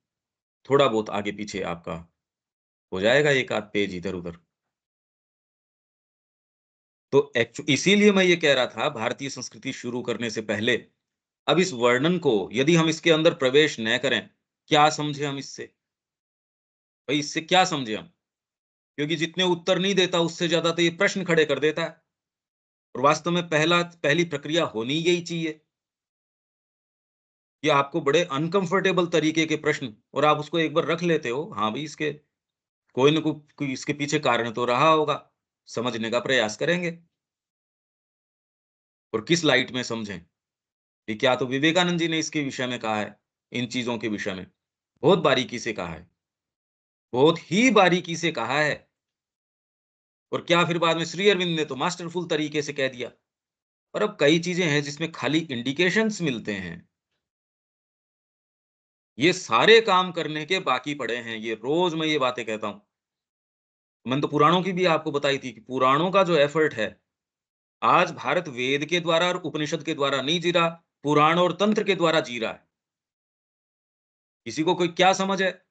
थोड़ा बहुत आगे पीछे आपका हो जाएगा, एक आध पेज इधर-उधर। तो इसीलिए मैं ये कह रहा था, भारतीय संस्कृति शुरू करने से पहले, अब इस वर्णन को यदि हम इसके अंदर प्रवेश न करें, क्या समझे हम इससे? भई इससे क्या समझे हम? क्योंकि जितने उत्तर नहीं देता, उससे ज़्यादा तो ये प्रश्न खड़े कर देता है, और वास्तव में पहली प्रक्रिया होनी यही चाहिए, कि आपको बड़े अनकम्फर्टेबल तरीके के प्रश्न, और आप उसको एक बार रख लेते हो, हाँ भई इसके कोई न कोई इसके पीछे कारण तो रहा होगा, समझने का प्रयास करेंगे, और किस लाइट में समझें। ये क्या तो विवेकानंद जी ने इसके विषय में कहा है, इन चीज़ों के विषय में, बहुत बारीकी से कहा है, बहुत ही बारीकी से कहा है। और क्या फिर बाद में श्री अरविंद ने तो मास्टरफुल तरीके से कह दिया। और अब कई चीज़ें हैं जिसमें खाली इंडिकेशंस मिलते हैं। ये सारे काम करने के बाकी पड़े हैं, ये रोज़ मैं ये बातें कहता हूँ। मैंने तो पुराणों की भी आपको बताई थी कि पुराणों का जो एफर्ट है, आज भारत वेद के द्वारा और उपनिषद के द्वारा नहीं जी रहा, पुराण और तंत्र के द्वारा जी रहा है। किसी को कोई क्या समझ है?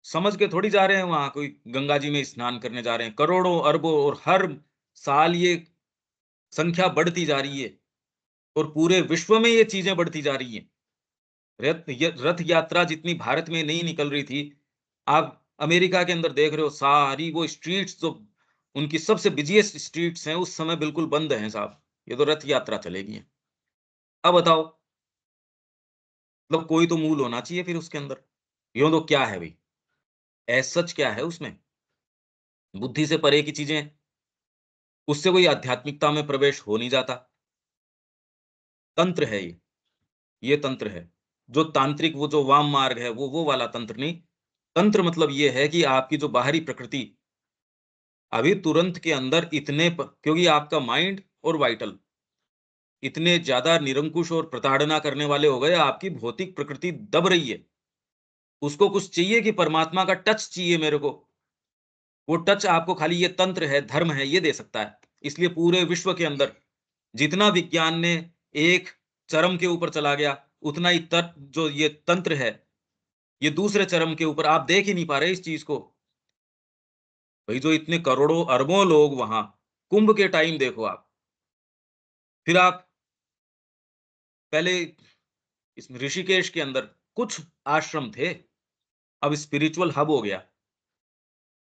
समझ के थोड़ी जा रहे हैं वहाँ, कोई गंगा जी में स्नान करने जा रहे हैं। करोड़ों, अरबों और हर साल ये संख्या बढ़ती जा रही है और पूरे विश्व में ये चीज़ें बढ़ती जा रही हैं। रथ यात्रा जितनी भारत में नहीं निकल रही थी, आप अमेरिका के अंदर देख रहे हो सारी वो स्ट्रीट्स जो उनकी सबसे बिज़ीएस्ट स्ट्रीट्स हैं, उस समय बिल्कुल बंद हैं साहब। ये तो रथ यात्रा चलेगी। अब बताओ, मतलब कोई तो मूल होना चाहिए फिर उसके अंदर। यूँ तो क्या है भई? एज़ सच क्या है उसमें? बुद्धि से परे की चीज़ें, उससे कोई आध्यात्मिकता में प्रवेश हो नहीं जाता। तंत्र है ये तंत्र है। जो तांत्रिक वो जो वाम मार्ग है, वो वाला तंत्र नहीं। तंत्र मतलब ये है कि आपकी जो बाहरी प्रकृति अभी तुरंत के अंदर इतने क्योंकि आपका माइंड और वाइटल इतने ज़्यादा निरंकुश और प्रताड़ना करने वाले हो गए, आपकी भौतिक प्रकृति दब रही है। उसको कुछ चाहिए कि परमात्मा का टच चाहिए मेरे को। वो टच आपको खाली ये तंत्र है, धर्म है, ये दे सकता है। इसलिए पूरे विश्व के अंदर जितना विज्ञान ने एक चरम के ऊपर चला गया, उतना ही जो ये तंत्र है, ये दूसरे चरम के ऊपर आप देख ही नहीं पा रहे इस चीज़ को। भई जो इतने करोड़ों, अरबों लोग वहाँ कुंभ के टाइम देखो आप। फिर आप पहले इस ऋषिकेश के अंदर कुछ आश्रम थे, अब स्पिरिचुअल हब हो गया।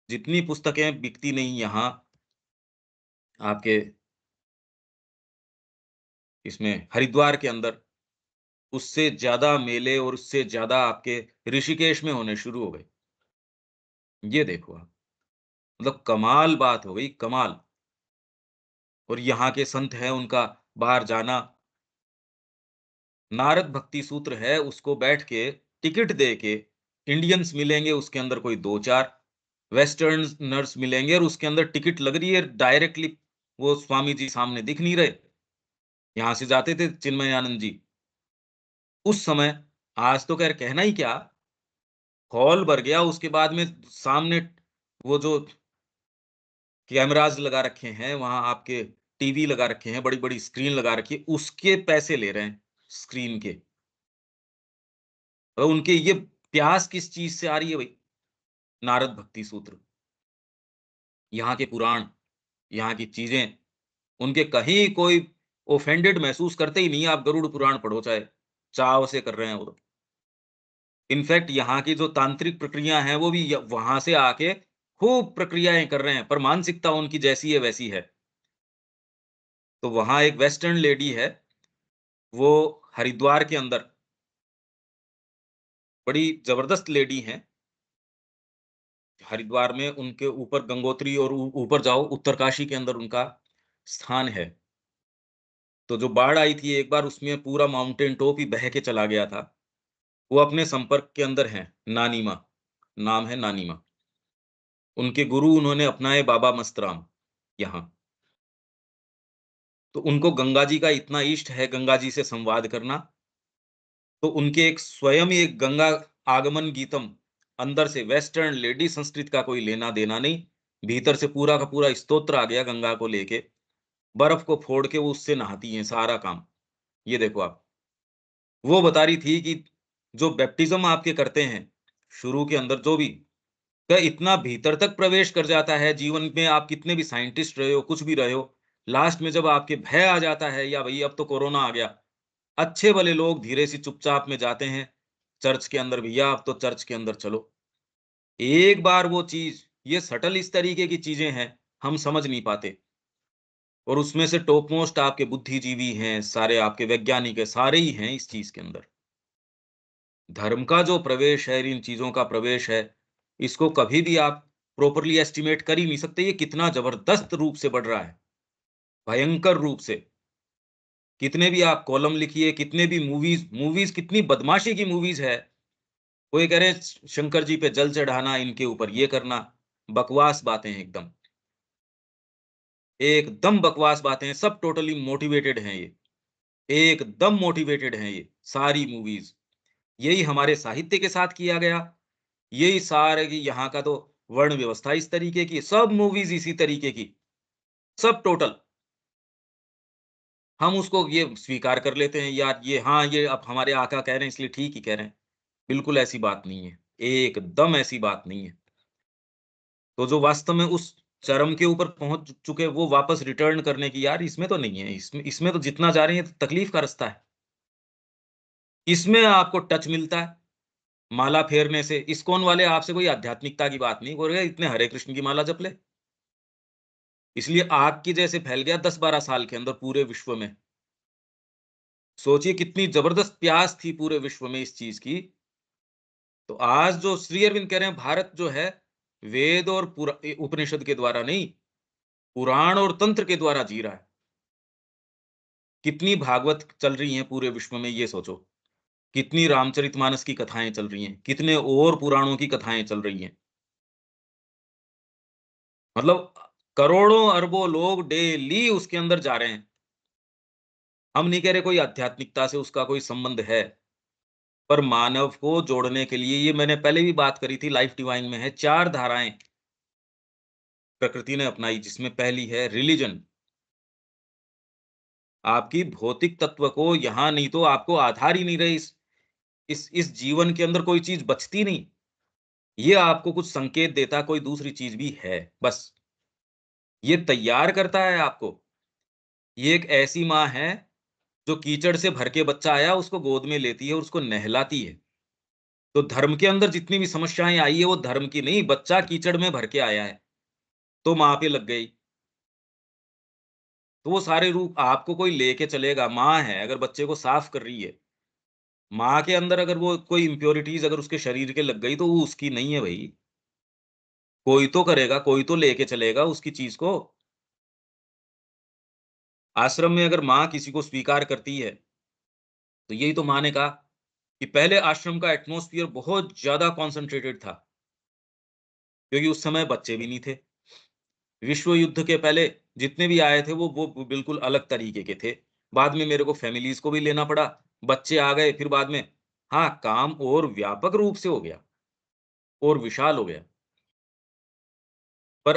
जितनी पुस्तकें बिकती नहीं यहाँ आपके इसमें हरिद्वार के अंदर, उससे ज़्यादा मेले और उससे ज़्यादा आपके ऋषिकेश में होने शुरू हो गए। ये देखो आप, मतलब कमाल बात हो गई, कमाल। और यहाँ के संत हैं, उनका बाहर जाना, नारद भक्ति सूत्र है, उसको बैठ के टिकट दे के इंडियंस मिलेंगे, उसके अंदर कोई 2-4 वेस्टर्नर्स मिलेंगे और उसके अंदर टिकट लग रही है डायरेक्टली, वो स्वामी जी सामने दिख नहीं रहे। यहाँ से जाते थे चिन्मयानंद जी। उस समय, आज तो ख़ैर कहना ही क्या, हॉल भर गया, उसके बाद में सामने वो जो कैमराज़ लगा रखे हैं, वहाँ आपके टीवी लगा रखे हैं, बड़ी-बड़ी स्क्रीन लगा रखी है, उसके पैसे ले रहे हैं, स्क्रीन के। और उनके ये प्यास किस चीज़ से आ रही है भई? नारद भक्ति सूत्र, यहाँ के पुराण, यहाँ की चीज़ें, उनके कहीं कोई ऑफेंडेड महसूस करते ही नहीं है, आप गरुड़ पुराण पढ़ो चाहे, चाव से कर रहे हैं वो तो। इनफैक्ट यहाँ की जो तांत्रिक प्रक्रिया हैं, वो भी वहाँ से आके खूब प्रक्रियाएँ कर रहे हैं, पर मानसिकता उनकी जैसी है वैसी है। तो वहाँ एक वेस्टर्न लेडी है, वो हरिद्वार के अंदर बड़ी ज़बरदस्त लेडी हैं। हरिद्वार में उनके ऊपर गंगोत्री और ऊपर जाओ उत्तरकाशी के अंदर उनका स्थान है। तो जो बाढ़ आई थी एक बार, उसमें पूरा माउंटेन टॉप ही बह के चला गया था। वो अपने संपर्क के अंदर हैं, नानी माँ, नाम है नानी माँ। उनके गुरु उन्होंने अपनाए बाबा मस्तराम यहाँ। तो उनको गंगा जी का इतना इष्ट है, गंगा जी से संवाद करना, तो उनके एक स्वयं ही एक गंगा आगमन गीतम अंदर से, वेस्टर्न लेडी संस्कृत का कोई लेना-देना नहीं, भीतर से पूरा का पूरा स्तोत्र आ गया गंगा को लेके, बर्फ को फोड़ के वो उससे नहाती हैं सारा काम। ये देखो आप। वो बता रही थी कि जो बैप्टिज़्म आपके करते हैं, शुरू के अंदर जो भी, वह इतना भीतर तक प्रवेश कर जाता है, जीवन में आप कितने भी साइंटिस्ट रहे हो, कुछ भी रहे हो, लास्ट में जब आपके भय आ जाता है या भई अब तो कोरोना आ गया, अच्छे भले लोग धीरे से चुपचाप में जाते हैं, चर्च के अंदर, भैया अब तो चर्च के अंदर चलो। एक बार वो चीज़, ये सटल इस तरीके की चीज़ें हैं, हम समझ नहीं पाते। और उसमें से टॉप मोस्ट आपके बुद्धिजीवी हैं, सारे आपके वैज्ञानिक हैं, सारे ही हैं इस चीज़ के अंदर। धर्म का जो प्रवेश है, इन चीज़ों का प्रवेश है, इसको कभी भी आप प्रॉपर्ली एस्टिमेट कर ही नहीं सकते, ये कितना ज़बरदस्त रूप से बढ़ रहा है, भयंकर रूप से। कितने भी आप कॉलम लिखिए, कितने भी मूवीज़ मूवीज़ कितनी बदमाशी की मूवीज़ है। कोई कह रहे हैं शंकर जी पे जल चढ़ाना, इनके ऊपर ये करना, बकवास बातें हैं एकदम। एकदम बकवास बातें हैं, सब टोटली मोटिवेटेड हैं ये। एकदम मोटिवेटेड हैं ये, सारी मूवीज़। यही हमारे साहित्य के साथ किया गया, यही सारे की यहाँ का तो वर्ण व्यवस्था इस तरीके की, सब मूवीज़ इसी तरीके की, सब टोटल। हम उसको ये स्वीकार कर लेते हैं, यार ये हाँ, ये अब हमारे आका कह रहे हैं इसलिए ठीक ही कह रहे हैं। बिल्कुल ऐसी बात नहीं है, एकदम ऐसी बात नहीं है। तो जो वास्तव में उस चरम के ऊपर पहुँच चुके, वो वापस रिटर्न करने की, यार इसमें तो नहीं है, इसमें तो जितना जा रहे हैं तकलीफ का रास्ता है। इसमें आपको टच मिलता है, माला फेरने से। इस्कॉन वाले आपसे कोई आध्यात्मिकता की बात नहीं बोल रहे, इतने हरे कृष्ण की माला जप ले। इसलिए आग की जैसे फैल गया 10-12 साल के अंदर पूरे विश्व में। सोचिए कितनी जबरदस्त प्यास थी पूरे विश्व में इस चीज की। तो आज जो श्री अरविंद कह रहे हैं, भारत जो है वेद और उपनिषद के द्वारा नहीं, पुराण और तंत्र के द्वारा जी रहा है। कितनी भागवत चल रही हैं पूरे विश्व में, ये सोचो। कितनी रामचरितमानस की कथाएं चल रही हैं, कितने और पुराणों की कथाएं चल रही हैं। मतलब करोड़ों अरबों लोग डेली उसके अंदर जा रहे हैं। हम नहीं कह रहे कोई आध्यात्मिकता से उसका कोई संबंध है, पर मानव को जोड़ने के लिए, ये मैंने पहले भी बात करी थी, लाइफ डिवाइन में है 4 धाराएं प्रकृति ने अपनाई, जिसमें पहली है रिलीजन। आपकी भौतिक तत्व को यहां नहीं तो आपको आधार ही नहीं रहे, इस जीवन के अंदर कोई चीज बचती नहीं। ये आपको कुछ संकेत देता कोई दूसरी चीज भी है, बस ये तैयार करता है आपको। ये एक ऐसी माँ है जो कीचड़ से भर के बच्चा आया उसको गोद में लेती है और उसको नहलाती है। तो धर्म के अंदर जितनी भी समस्याएं आई है वो धर्म की नहीं, बच्चा कीचड़ में भर के आया है तो माँ पे लग गई। तो वो सारे रूप आपको कोई लेके चलेगा। माँ है, अगर बच्चे को साफ कर रही है, माँ के अंदर अगर वो कोई इम्प्योरिटीज अगर उसके शरीर के लग गई तो वो उसकी नहीं है भाई। कोई तो करेगा, कोई तो लेके चलेगा उसकी चीज को। आश्रम में अगर माँ किसी को स्वीकार करती है, तो यही तो माँ ने कहा कि पहले आश्रम का एटमॉस्फेयर बहुत ज्यादा कॉन्सेंट्रेटेड था, क्योंकि उस समय बच्चे भी नहीं थे। विश्व युद्ध के पहले जितने भी आए थे वो बिल्कुल अलग तरीके के थे। बाद में मेरे को फैमिलीज को भी लेना पड़ा, बच्चे आ गए, फिर बाद में हाँ, काम और व्यापक रूप से हो गया और विशाल हो गया। पर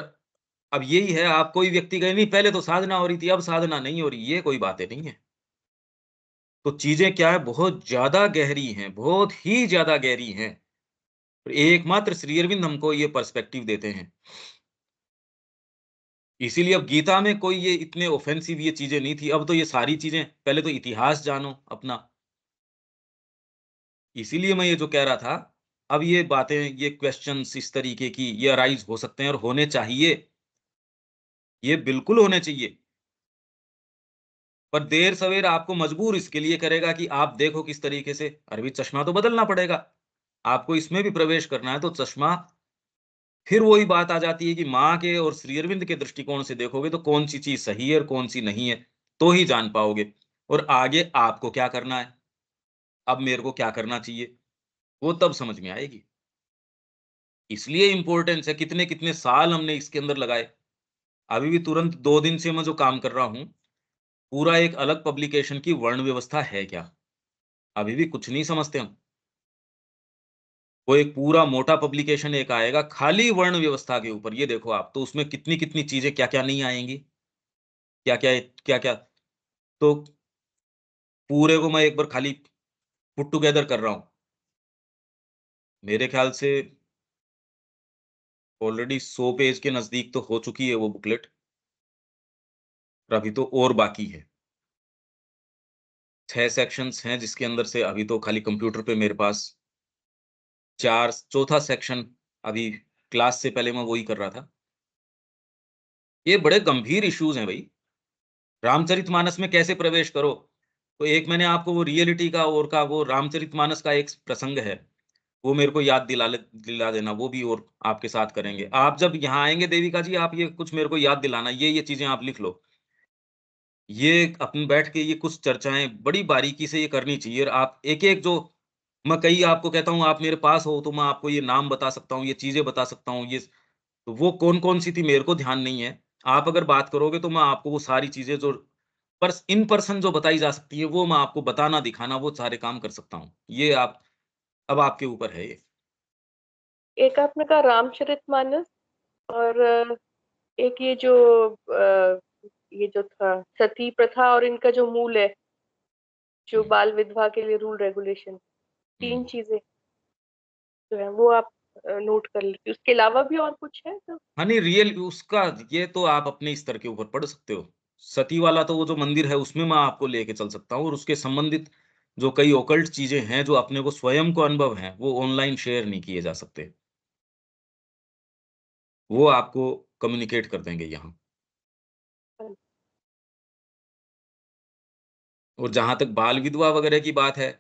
अब यही है, आप कोई व्यक्ति कहे नहीं पहले तो साधना हो रही थी, अब साधना नहीं हो रही, ये कोई बातें नहीं है। तो चीजें क्या है, बहुत ज्यादा गहरी हैं, बहुत ही ज्यादा गहरी हैं। एकमात्र श्री अरविंद हमको ये पर्सपेक्टिव देते हैं। इसीलिए अब गीता में कोई ये इतने ऑफेंसिव ये चीजें नहीं थी। अब तो ये सारी चीजें, पहले तो इतिहास जानो अपना। इसीलिए मैं ये जो कह रहा था, अब ये बातें, ये क्वेश्चंस इस तरीके की ये अराइज हो सकते हैं और होने चाहिए। ये बिल्कुल होने चाहिए। पर देर सवेर आपको मजबूर इसके लिए करेगा कि आप देखो किस तरीके से, अरबी चश्मा तो बदलना पड़ेगा। आपको इसमें भी प्रवेश करना है तो चश्मा, फिर वही बात आ जाती है कि माँ के और श्री अरविंद के दृष्टिकोण से देखोगे तो कौन सी चीज सही है और कौन सी नहीं है, तो ही जान पाओगे। और आगे आपको क्या करना है, अब मेरे को क्या करना चाहिए, वो तब समझ में आएगी। इसलिए इंपॉर्टेंस है, कितने कितने साल हमने इसके अंदर लगाए। अभी भी तुरंत 2 दिन से मैं जो काम कर रहा हूँ, पूरा एक अलग पब्लिकेशन की वर्ण व्यवस्था है क्या, अभी भी कुछ नहीं समझते हम। वो एक पूरा मोटा पब्लिकेशन एक आएगा खाली वर्ण व्यवस्था के ऊपर, ये देखो आप, तो उसमें कितनी कितनी चीजें क्या क्या नहीं आएंगी, क्या क्या, क्या क्या। तो पूरे को मैं एक बार खाली पुट टुगेदर कर रहा हूँ। मेरे ख्याल से ऑलरेडी 100 पेज के नजदीक तो हो चुकी है वो बुकलेट, और अभी तो और बाकी है। 6 सेक्शंस हैं जिसके अंदर से अभी तो खाली कंप्यूटर पे मेरे पास 4, चौथा सेक्शन अभी क्लास से पहले मैं वही कर रहा था। ये बड़े गंभीर इश्यूज हैं भाई। रामचरितमानस में कैसे प्रवेश करो, तो एक मैंने आपको वो रियलिटी का और का वो रामचरितमानस का एक प्रसंग है, वो मेरे को याद दिला देना, वो भी और आपके साथ करेंगे। आप जब यहाँ आएंगे देविका जी, आप ये कुछ मेरे को याद दिलाना, ये चीजें आप लिख लो। ये अपन बैठ के ये कुछ चर्चाएं बड़ी बारीकी से ये करनी चाहिए। और आप एक एक जो मैं कई आपको कहता हूँ, आप मेरे पास हो तो मैं आपको ये नाम बता सकता हूँ, ये चीजें बता सकता हूँ, ये तो वो कौन कौन सी थी मेरे को ध्यान नहीं है। आप अगर बात करोगे तो मैं आपको वो सारी चीजें जो पर इन पर्सन जो बताई जा सकती है, वो मैं आपको बताना दिखाना वो सारे काम कर सकता हूँ। ये आप, अब आपके ऊपर है ये। एक आपने कहा रामचरितमानस, और एक ये जो ये जो था सती प्रथा और इनका जो मूल है, जो बाल विधवा के लिए रूल रेगुलेशन, 3 चीजें जो है वो आप नोट कर लीजिए। उसके अलावा भी और कुछ है तो? हाँ, नहीं रियल उसका ये तो आप अपने स्तर के ऊपर पढ़ सकते हो। सती वाला तो वो जो मंदिर है उसमें मैं आपको लेके चल सकता हूँ और उसके संबंधित जो कई ऑकल्ट चीज़ें हैं जो अपने को स्वयं को अनुभव हैं, वो ऑनलाइन शेयर नहीं किए जा सकते। वो आपको कम्युनिकेट कर देंगे यहाँ। और जहाँ तक बाल विधवा वगैरह की बात है,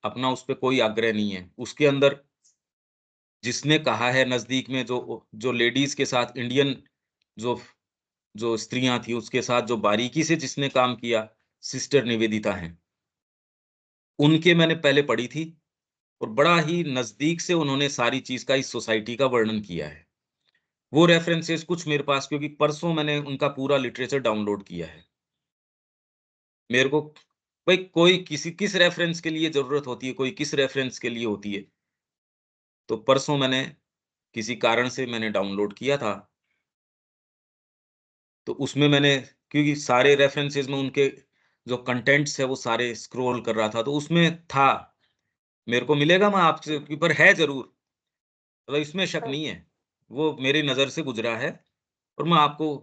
अपना उस पे कोई आग्रह नहीं है। उसके अंदर जिसने कहा है नज़दीक में जो लेडीज़ के साथ इंडियन जो जो स्त्रियाँ थी, उसके साथ जो बारीकी से जिसने काम किया, सिस्टर निवेदिता हैं। उनके मैंने पहले पढ़ी थी और बड़ा ही नज़दीक से उन्होंने सारी चीज़ का इस सोसाइटी का वर्णन किया है। वो रेफ़रेंसेस कुछ मेरे पास क्योंकि परसों मैंने उनका पूरा लिटरेचर डाउनलोड किया है। मेरे को भई कोई किस रेफ़रेंस के लिए ज़रूरत होती है, कोई किस रेफ़रेंस के लिए होती है। तो परसों मैंने किसी कारण से मैंने डाउनलोड किया था, तो उसमें मैंने क्योंकि सारे रेफ़रेंसेस में उनके जो कंटेंट्स है वो सारे स्क्रॉल कर रहा था, तो उसमें था। मेरे को मिलेगा मैं आपसे पर है ज़रूर, मतलब इसमें शक हाँ, नहीं है। वो मेरी नज़र से गुज़रा है और मैं आपको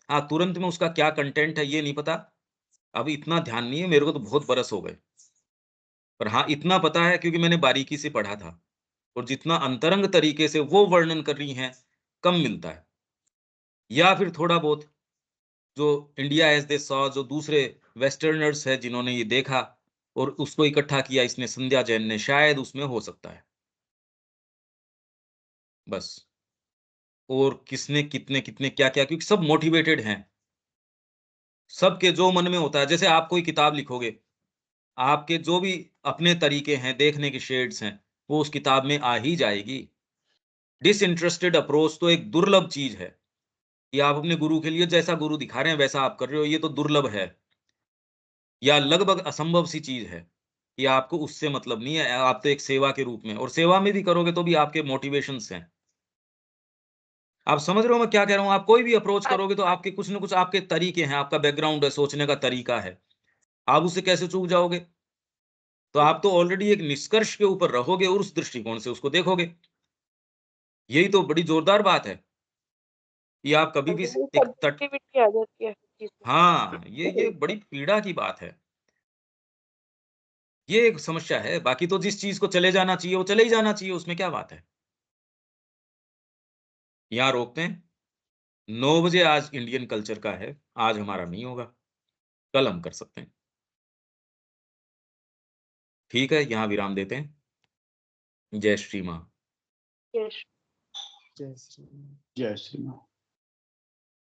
हाँ, तुरंत में उसका क्या कंटेंट है ये नहीं पता। अभी इतना ध्यान नहीं है, मेरे को तो बहुत बरस हो गए। पर हाँ, इतना पता है क्योंकि मैंने बारीकी से पढ़ा था और जितना अंतरंग तरीके से वो वर्णन कर रही हैं, कम मिलता है। या फिर थोड़ा बहुत जो इंडिया एज़ दे सॉ जो दूसरे वेस्टर्नर्स हैं जिन्होंने ये देखा और उसको इकट्ठा किया इसने संध्या जैन ने, शायद उसमें हो सकता है। बस। और किसने कितने क्या-क्या क्योंकि सब मोटिवेटेड हैं। सबके जो मन में होता है जैसे आप कोई किताब लिखोगे, आपके जो भी अपने तरीके हैं, देखने के शेड्स हैं, वो उस किताब में आ ही जाएगी। डिसइंटरेस्टेड अप्रोच तो एक दुर्लभ चीज़ है, कि आप अपने गुरु के लिए जैसा गुरु दिखा रहे हैं वैसा आप कर रहे हो, ये तो दुर्लभ है या लगभग असंभव सी चीज़ है, कि आपको उससे मतलब नहीं है, आप तो एक सेवा के रूप में और सेवा में भी करोगे तो भी आपके मोटिवेशंस हैं। आप समझ रहे हो मैं क्या कह रहा हूँ? आप कोई भी अप्रोच हाँ, करोगे तो आपके कुछ न कुछ आपके तरीके हैं, आपका बैकग्राउंड है, सोचने का तरीका है। आप उससे कैसे चूक जाओगे? तो आप तो ऑलरेडी एक निष्कर्ष के ऊपर रहोगे और उस दृष्टिकोण से उसको देखोगे। यही तो बड़ी जोरदार बात है, कि आप कभी भी स वो एक तट सब्जेक्टिविटी आ जाती है हर चीज़ हाँ, ये में। बड़ी पीड़ा की बात है। ये एक समस्या है, बाकी तो जिस चीज़ को चले जाना चाहिए, वो चले ही जाना चाहिए, उसमें क्या बात है? यहाँ रोकते हैं, 9 बजे आज इंडियन कल्चर का है, आज हमारा नहीं होगा, कल हम कर सकते हैं। ठीक है, यहाँ विराम देते हैं। जय श्री माँ। यस। जय श्री राम। जय श्री राम।